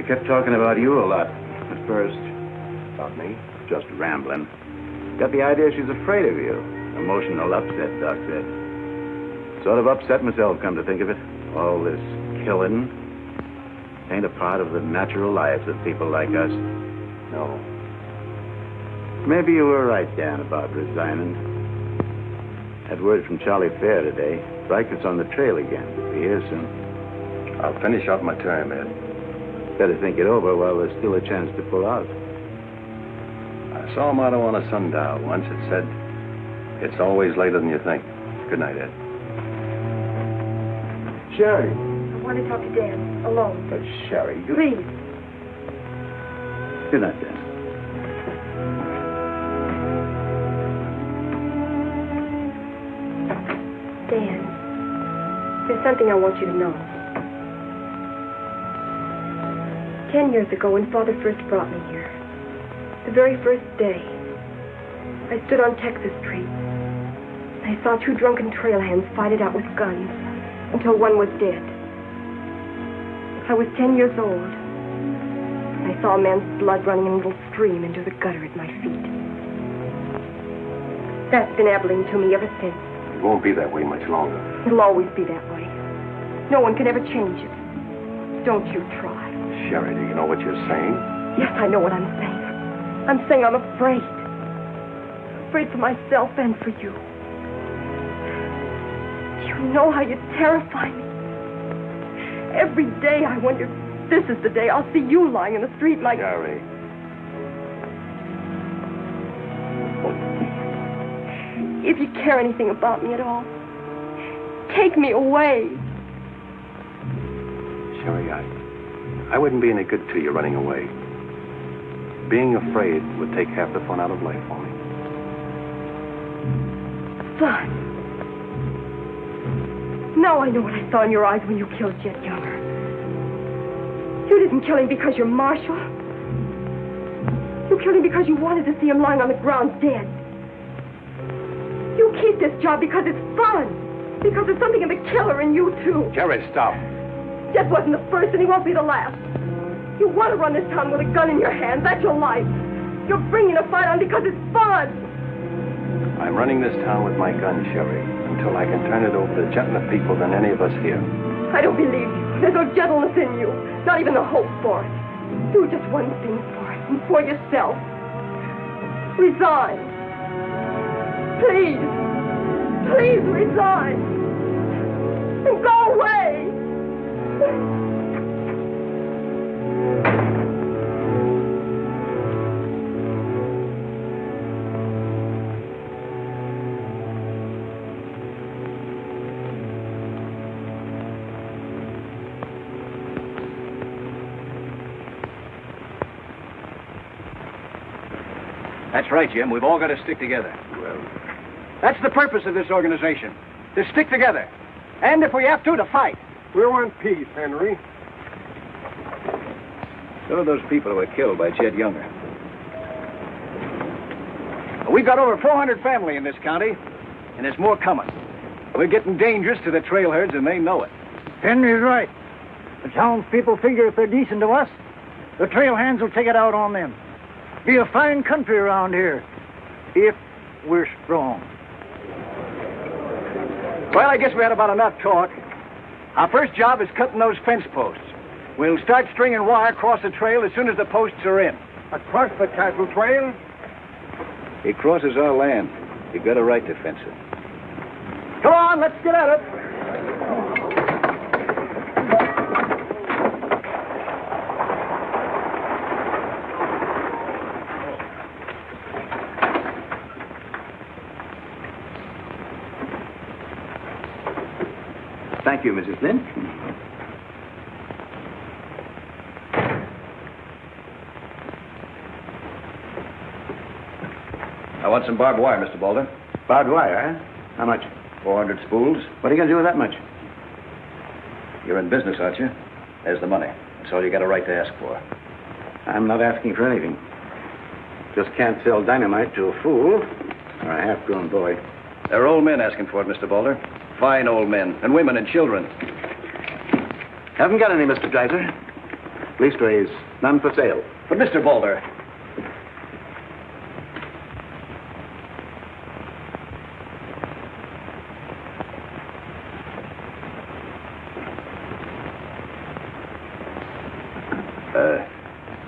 Kept talking about you a lot at first. About me? Just rambling. Got the idea she's afraid of you. Emotional upset, Doc said. Sort of upset myself, come to think of it. All this killing ain't a part of the natural lives of people like us. No. Maybe you were right, Dan, about resigning. Had word from Charlie Fair today. Reichert's on the trail again. Be here soon. I'll finish out my term, Ed. Better think it over while there's still a chance to pull out. I saw a motto on a sundial once. It said, "It's always later than you think." Good night, Ed. Sherry. I want to talk to Dan, alone. But Sherry, you... Please. Good night, Dan. Dan, there's something I want you to know. 10 years ago, when Father first brought me here, the very first day, I stood on Texas Street. I saw 2 drunken trail hands fight it out with guns until one was dead. I was 10 years old. I saw a man's blood running in a little stream into the gutter at my feet. That's been Abilene to me ever since. It won't be that way much longer. It'll always be that way. No one can ever change it. Don't you try. Sherry, do you know what you're saying? Yes, I know what I'm saying. I'm saying I'm afraid. Afraid for myself and for you. Do you know how you terrify me? Every day I wonder if this is the day I'll see you lying in the street like... Sherry. If you care anything about me at all, take me away. Sherry, I wouldn't be any good to you running away. Being afraid would take half the fun out of life for me. Fun? Now I know what I saw in your eyes when you killed Jet Younger. You didn't kill him because you're Marshal. You killed him because you wanted to see him lying on the ground dead. You keep this job because it's fun. Because there's something in the killer in you, too. Sherry, stop. Jet wasn't the first, and he won't be the last. You want to run this town with a gun in your hand. That's your life. You're bringing a fight on because it's fun. I'm running this town with my gun, Sherry, until I can turn it over to gentler people than any of us here. I don't believe you. There's no gentleness in you. Not even the hope for it. Do just one thing for it, and for yourself. Resign. Please. Please resign. And go away. That's right, Jim. We've all got to stick together. Well, that's the purpose of this organization. To stick together. And if we have to fight. We want peace, Henry. So are those people who were killed by Jet Younger. We've got over 400 family in this county, and there's more coming. We're getting dangerous to the trail herds, and they know it. Henry's right. The townspeople figure if they're decent to us, the trail hands will take it out on them. Be a fine country around here, if we're strong. Well, I guess we had about enough talk. Our first job is cutting those fence posts. We'll start stringing wire across the trail as soon as the posts are in. Across the cattle trail? It crosses our land. You've got a right to fence it. Come on, let's get at it. Thank you, Mrs. Flynn. I want some barbed wire, Mr. Boulder. Barbed wire, huh? How much? 400 spools. What are you going to do with that much? You're in business, aren't you? There's the money. That's all you got a right to ask for. I'm not asking for anything. Just can't sell dynamite to a fool or a half-grown boy. There are old men asking for it, Mr. Boulder. Fine old men, and women and children. Haven't got any, Mr. Dreiser. Leastways, none for sale. But, Mr. Boulder...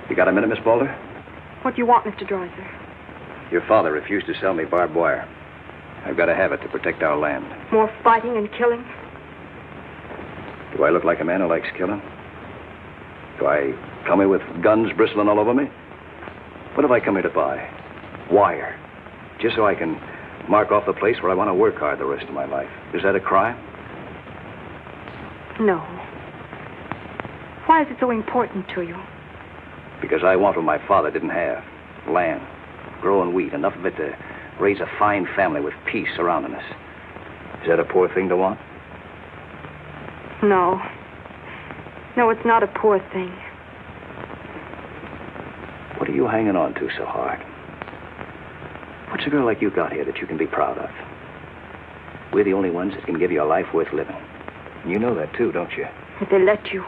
You got a minute, Miss Boulder? What do you want, Mr. Dreiser? Your father refused to sell me barbed wire. I've got to have it to protect our land. More fighting and killing? Do I look like a man who likes killing? Do I come here with guns bristling all over me? What have I come here to buy? Wire. Just so I can mark off the place where I want to work hard the rest of my life. Is that a crime? No. Why is it so important to you? Because I want what my father didn't have. Land. Growing wheat. Enough of it to raise a fine family with peace surrounding us. Is that a poor thing to want? No. No, it's not a poor thing. What are you hanging on to so hard? What's a girl like you got here that you can be proud of? We're the only ones that can give you a life worth living. You know that, too, don't you? If they let you.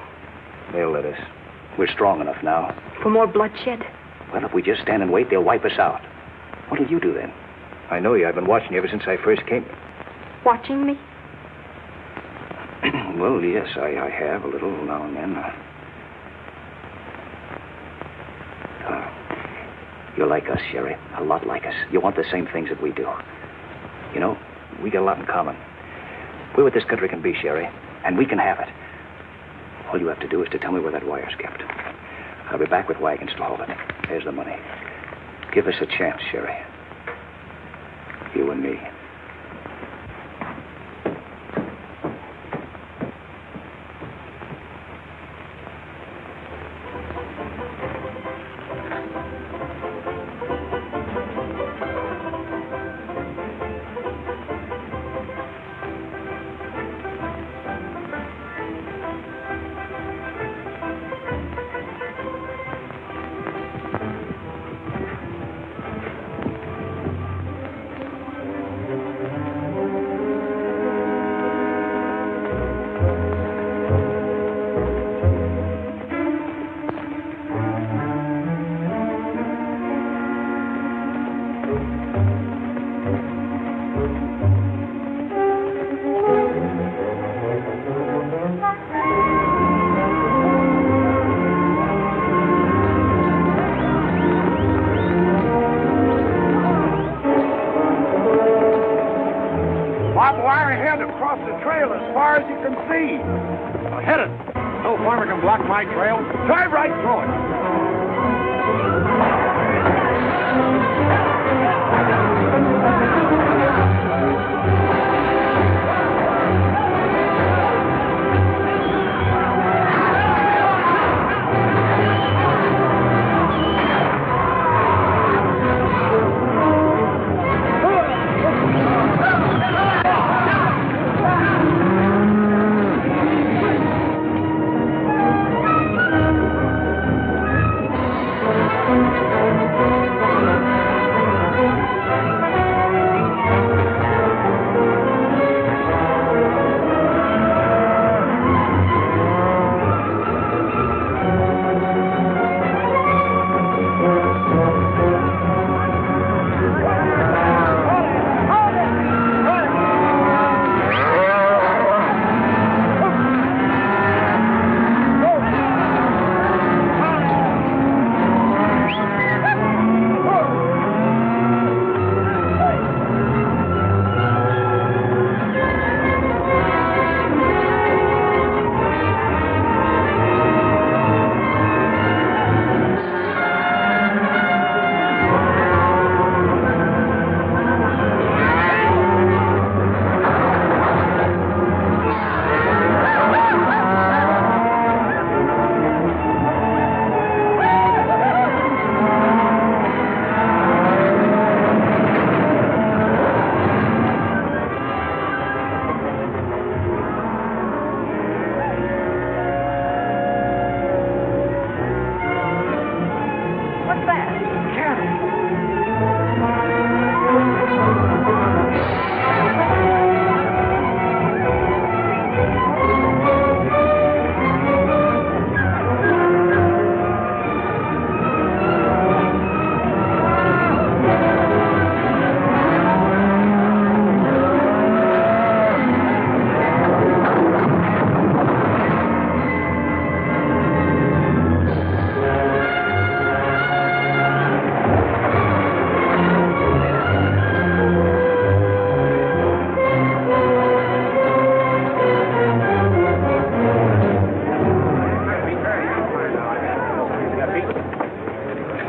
They'll let us. We're strong enough now. For more bloodshed? Well, if we just stand and wait, they'll wipe us out. What'll you do then? I know you. I've been watching you ever since I first came. Watching me? Well, yes, I have a little now and then. You're like us, Sherry. A lot like us. You want the same things that we do. You know, we got a lot in common. We're what this country can be, Sherry, and we can have it. All you have to do is to tell me where that wire's kept. I'll be back with wagons to haul it. There's the money. Give us a chance, Sherry. You and me. My trail. Drive right through it.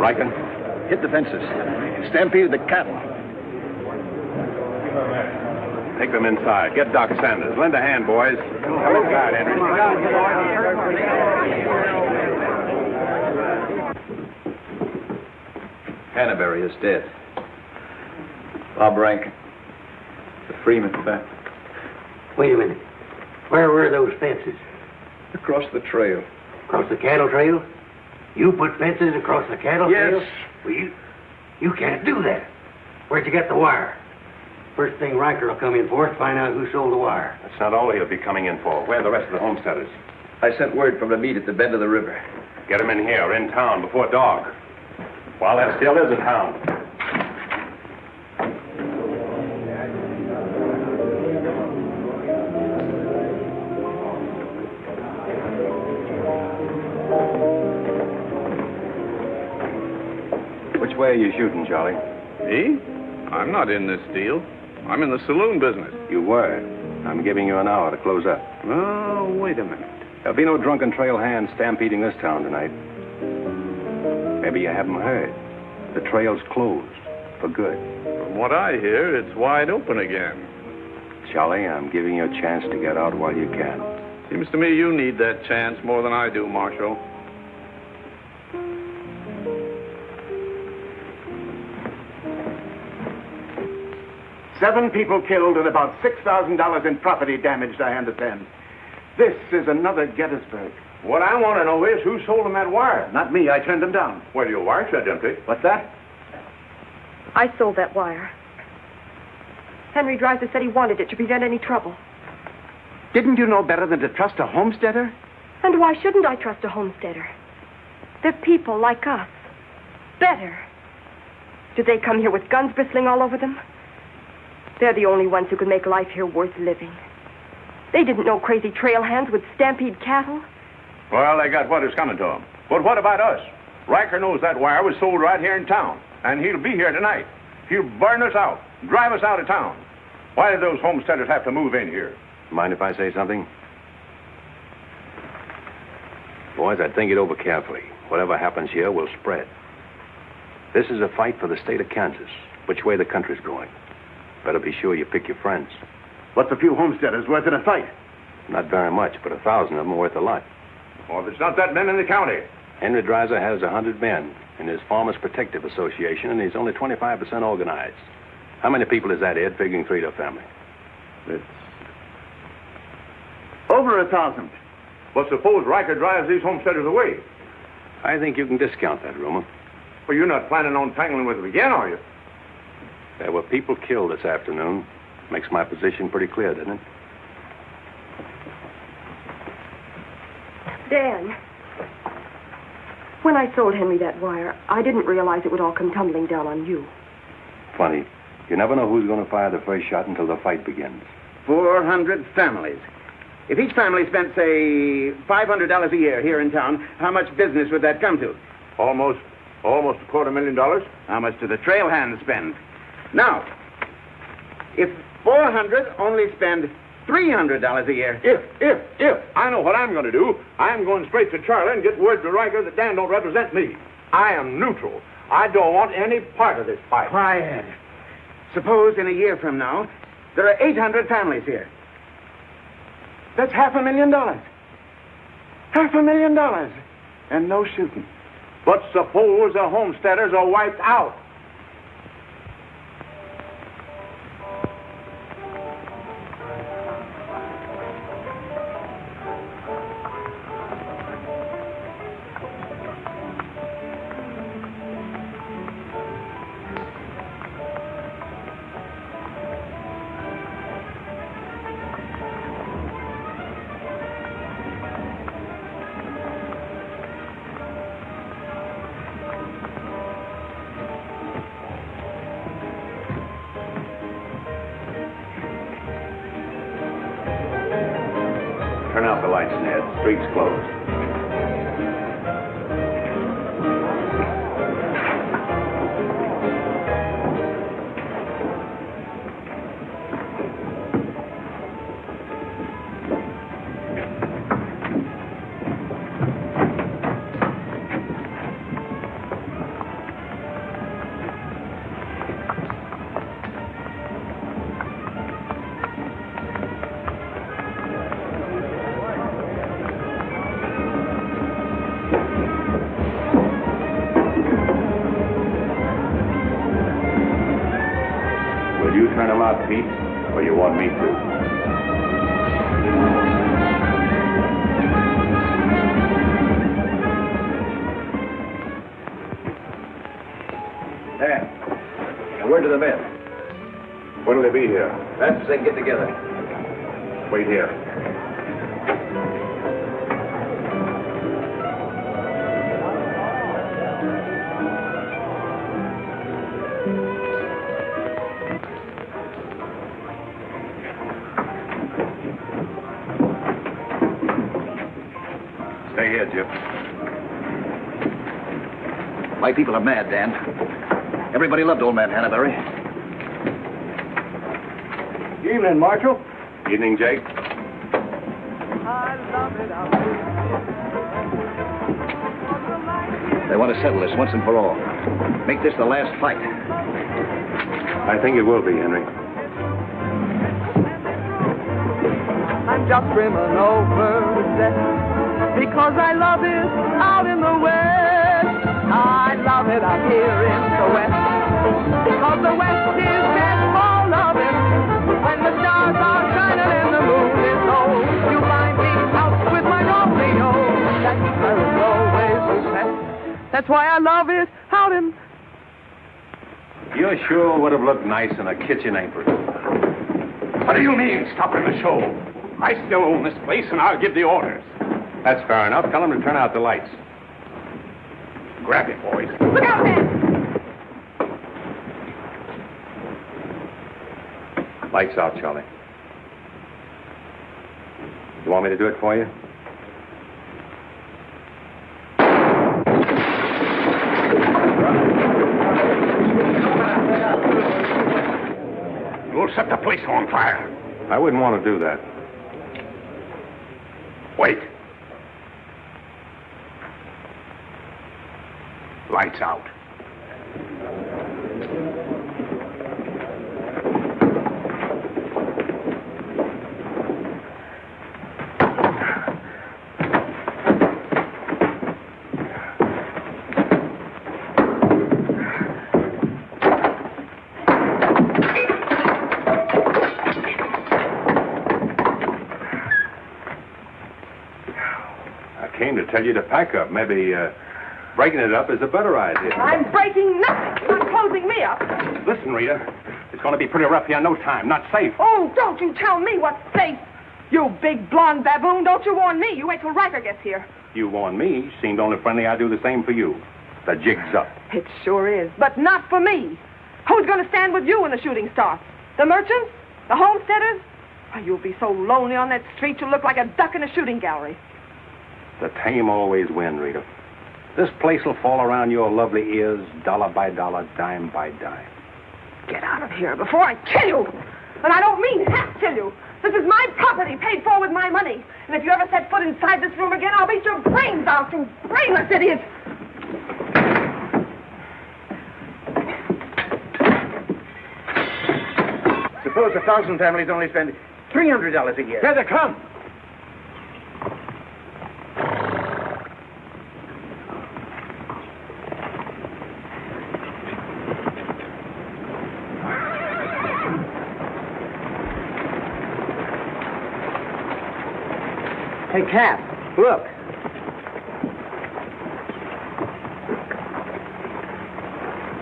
Riker? Hit the fences. Stampeded the cattle. Take them inside. Get Doc Sanders. Lend a hand, boys. Come inside, Henry. Canterbury is dead. Bob Rank. The Freeman family. Wait a minute. Where were those fences? Across the trail. Across the cattle trail? You put fences across the cattle trail? Yes. Well, you can't do that. Where'd you get the wire? First thing Riker will come in for is find out who sold the wire. That's not all he'll be coming in for. Where are the rest of the homesteaders? I sent word from the meet at the bend of the river. Get them in here, in town, before dark. While that still is in town. Which way are you shooting, Charlie? Me? I'm not in this deal. I'm in the saloon business. You were. I'm giving you an hour to close up. Oh, wait a minute. There'll be no drunken trail hands stampeding this town tonight. Maybe you haven't heard. The trail's closed. For good. From what I hear, it's wide open again. Charlie, I'm giving you a chance to get out while you can. Seems to me you need that chance more than I do, Marshal. Seven people killed and about $6,000 in property damaged, I understand. This is another Gettysburg. What I want to know is who sold them that wire. Not me. I turned them down. Well, your wire said empty. What's that? I sold that wire. Henry Dreiser said he wanted it to prevent any trouble. Didn't you know better than to trust a homesteader? And why shouldn't I trust a homesteader? They're people like us. Better. Did they come here with guns bristling all over them? They're the only ones who can make life here worth living. They didn't know crazy trail hands would stampede cattle. Well, they got what is coming to them. But what about us? Riker knows that wire was sold right here in town, and he'll be here tonight. He'll burn us out, drive us out of town. Why did those homesteaders have to move in here? Mind if I say something? Boys, I'd think it over carefully. Whatever happens here will spread. This is a fight for the state of Kansas, which way the country's going. Better be sure you pick your friends. What's a few homesteaders worth in a fight? Not very much, but 1,000 of them are worth a lot. Well, there's not that many in the county. Henry Dreiser has 100 men in his Farmers Protective Association, and he's only 25% organized. How many people is that, Ed, figuring 3 to a family? It's over 1,000. Well, suppose Riker drives these homesteaders away. I think you can discount that rumor. Well, you're not planning on tangling with them again, are you? There were people killed this afternoon. Makes my position pretty clear, doesn't it? Dan, when I sold Henry that wire, I didn't realize it would all come tumbling down on you. Funny. You never know who's going to fire the first shot until the fight begins. 400 families. If each family spent, say, $500 a year here in town, how much business would that come to? Almost $250,000. How much do the trail hands spend? Now, if 400 only spend $300 a year. If. I know what I'm going to do. I'm going straight to Charlie and get word to Riker that Dan don't represent me. I am neutral. I don't want any part of this fight. Quiet. Suppose in a year from now, there are 800 families here. That's $500,000. $500,000. And no shooting. But suppose the homesteaders are wiped out. Turn out the lights, Ned. Street's closed. out, Pete, or you want me to? There. Now, word to the men. When'll they be here? Fast as they can get together. Wait here. Stay here, Jip. My people are mad, Dan. Everybody loved old man Hannaberry. Evening, Marshal. Evening, Jake. They want to settle this once and for all. Make this the last fight. I think it will be, Henry. I'm just brimming over with zest because I love it out in the west. I love it out here in the west because the west is meant for loving. When the stars are shining and the moon is low, you find me out with my Romeo. That's where it's always best. That's why I love it out in. You sure would have looked nice in a kitchen apron. What do you mean, stopping the show? I still own this place, and I'll give the orders. That's fair enough. Tell them to turn out the lights. Grab it, boys. Look out, man! Lights out, Charlie. You want me to do it for you? You'll set the place on fire. I wouldn't want to do that. Wait. Lights out. Tell you to pack up. Maybe breaking it up is a better idea. I'm breaking nothing. You're not closing me up. Listen, Rita. It's going to be pretty rough here in no time. Not safe. Oh, don't you tell me what's safe. You big blonde baboon, don't you warn me. You wait till Riker gets here. You warn me. Seemed only friendly I'd do the same for you. The jig's up. It sure is, but not for me. Who's going to stand with you when the shooting starts? The merchants? The homesteaders? Oh, you'll be so lonely on that street you'll look like a duck in a shooting gallery. The tame always win, Rita. This place will fall around your lovely ears, dollar by dollar, dime by dime. Get out of here before I kill you. And I don't mean half kill you. This is my property, paid for with my money. And if you ever set foot inside this room again, I'll beat your brains out, you brainless idiot. Suppose 1,000 families only spend $300 a year. Here they come. Hey, Cap, look.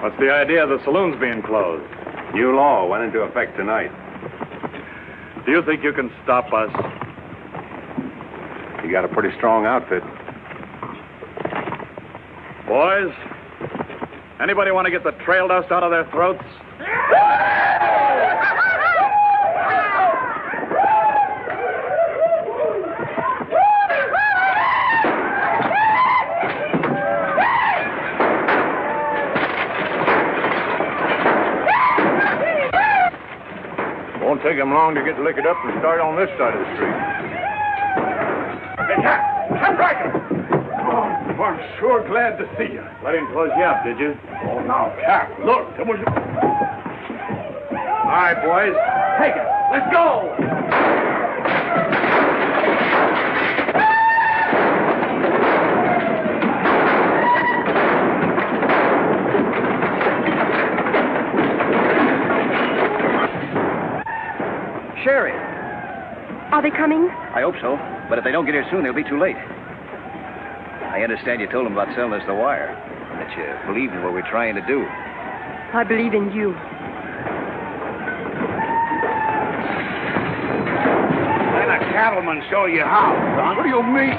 What's the idea of the saloons being closed? New law went into effect tonight. Do you think you can stop us? You got a pretty strong outfit. Boys, anybody want to get the trail dust out of their throats? Won't take him long to get liquored up and start on this side of the street. Hey, Cap Riker! Oh, I'm sure glad to see you. Let him close you up, did you? Oh, now, Cap, look. There was... All right, boys. Take it. Let's go! Are they coming? I hope so. But if they don't get here soon, they'll be too late. I understand you told them about selling us the wire. And that you believe in what we're trying to do. I believe in you. Let a cattleman show you how, son. What do you mean?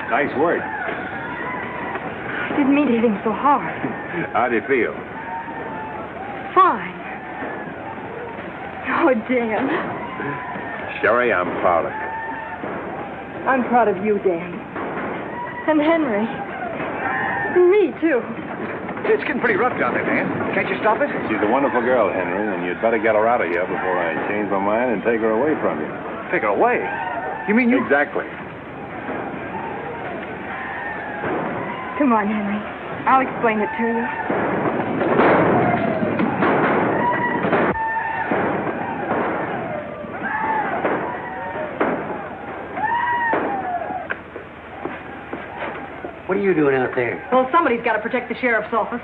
Nice work. I didn't mean to hit him so hard. How do you feel? Fine. Oh, Dan. Sherry, I'm proud of you. I'm proud of you, Dan. And Henry. And me, too. It's getting pretty rough down there, Dan. Can't you stop it? She's a wonderful girl, Henry, and you'd better get her out of here before I change my mind and take her away from you. Take her away? You mean you... Exactly. Come on, Henry. I'll explain it to you. What are you doing out there? Well, somebody's got to protect the sheriff's office.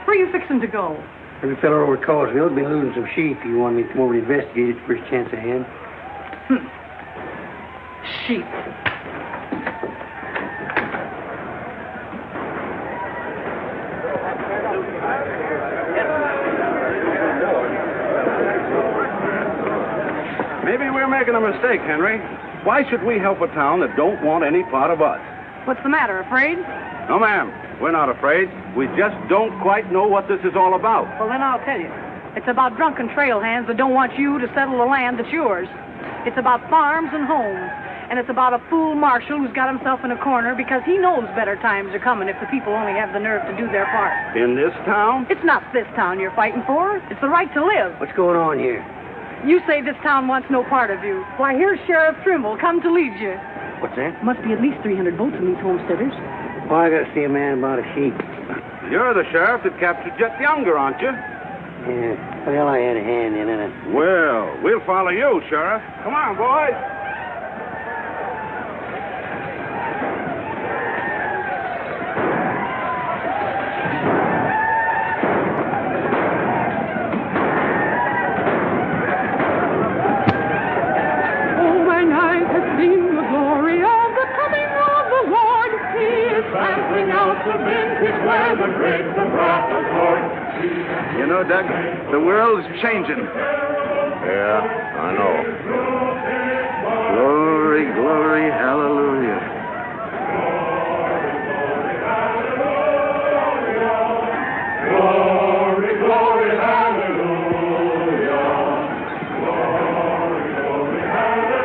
Where are you fixing to go? Every fellow over at Causeville's been losing some sheep. You want me to come over to investigate it first chance I had? Sheep. Maybe we're making a mistake, Henry. Why should we help a town that don't want any part of us? What's the matter, afraid? No, ma'am. We're not afraid. We just don't quite know what this is all about. Well, then I'll tell you. It's about drunken trail hands that don't want you to settle the land that's yours. It's about farms and homes. And it's about a fool marshal who's got himself in a corner because he knows better times are coming if the people only have the nerve to do their part. In this town? It's not this town you're fighting for. It's the right to live. What's going on here? You say this town wants no part of you. Why, here's Sheriff Trimble come to lead you. What's that? Must be at least 300 votes in these homesteaders. Well, I got to see a man about a sheep. You're the sheriff that captured Jet Younger, aren't you? Yeah. Well, I had a hand in it. Well, we'll follow you, Sheriff. Come on, boys. You know, Doug, the world's changing. Yeah, I know. Glory, glory, hallelujah. Glory, glory, hallelujah. Glory,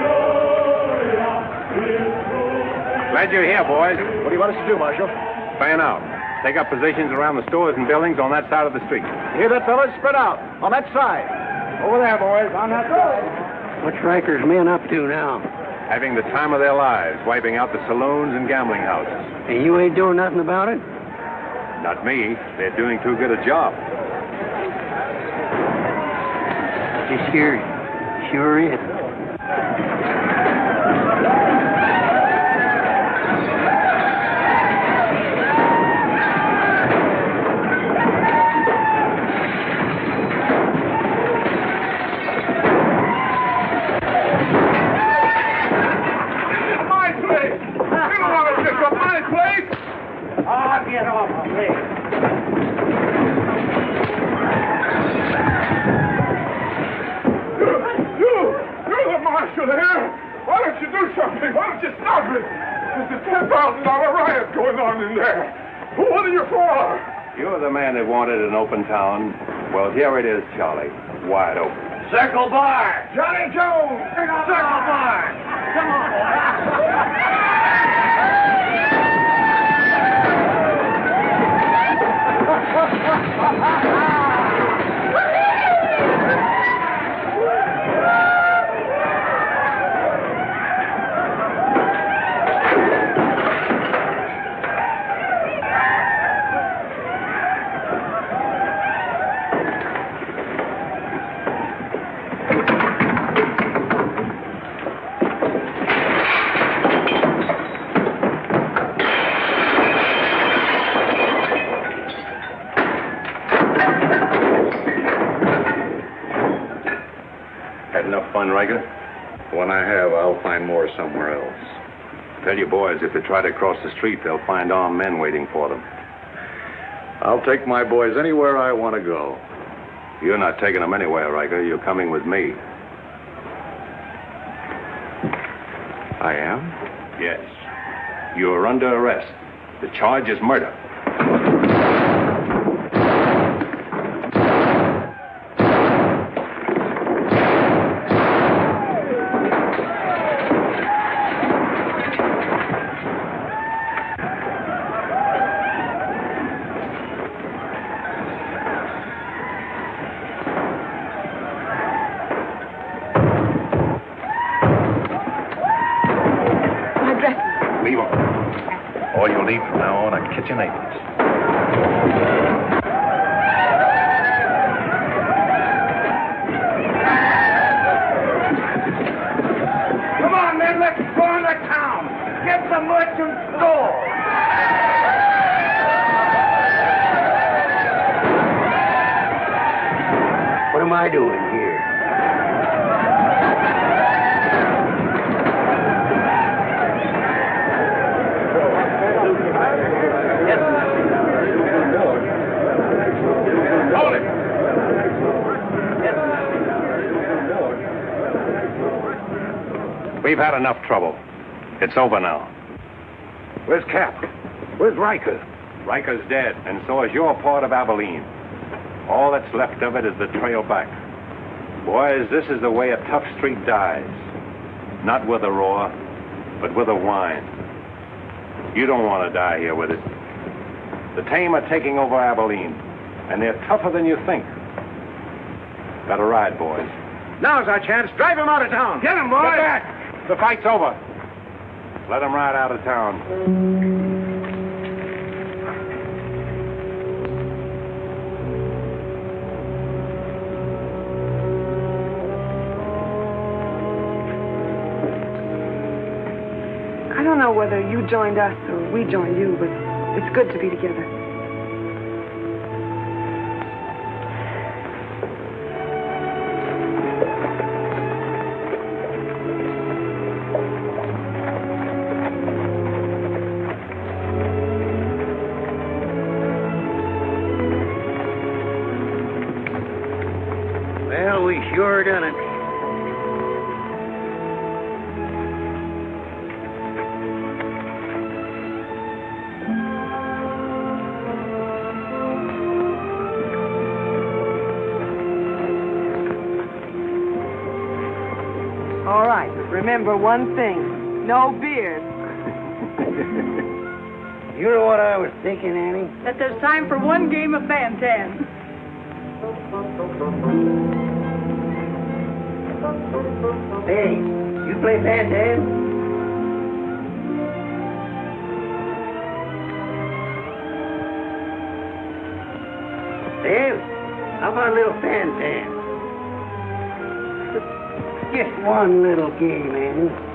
glory, hallelujah. Glad you're here, boys. What do you want us to do, Marshal? Fan out. Take up positions around the stores and buildings on that side of the street. You hear that, fellas? Spread out. On that side. Over there, boys. On that side. What's Riker's men up to now? Having the time of their lives, wiping out the saloons and gambling houses. And you ain't doing nothing about it? Not me. They're doing too good a job. This here sure is. Get off of me. You're the marshal here. Why don't you do something? Why don't you stop it? There's a $10,000 riot going on in there. What are you for? You're the man that wanted an open town. Well, here it is, Charlie. Wide open. Circle Bar. Johnny Jones. Circle Bar. Come on. going, Riker? When I have, I'll find more somewhere else. Tell your boys if they try to cross the street, they'll find armed men waiting for them. I'll take my boys anywhere I want to go. You're not taking them anywhere, Riker. You're coming with me. I am? Yes. You're under arrest. The charge is murder. All you'll need from now on are kitchen aprons. Come on, men, let's go into town. Get the merchant store. What am I doing here? Hold it! We've had enough trouble. It's over now. Where's Cap? Where's Riker? Riker's dead, and so is your part of Abilene. All that's left of it is the trail back. Boys, this is the way a tough street dies. Not with a roar, but with a whine. You don't want to die here with it. The tame are taking over Abilene, and they're tougher than you think. Better ride, boys. Now's our chance. Drive him out of town. Get him, boys. Get back! The fight's over. Let them ride out of town. I don't know whether you joined us or we joined you, but it's good to be together. Well, we sure done it. All right, remember one thing. No beer. You know what I was thinking, Annie? That there's time for one game of Fan-Tan. Hey, you play Fan-Tan? Dave, how about a little Fan-Tan? Just one little game, Annie.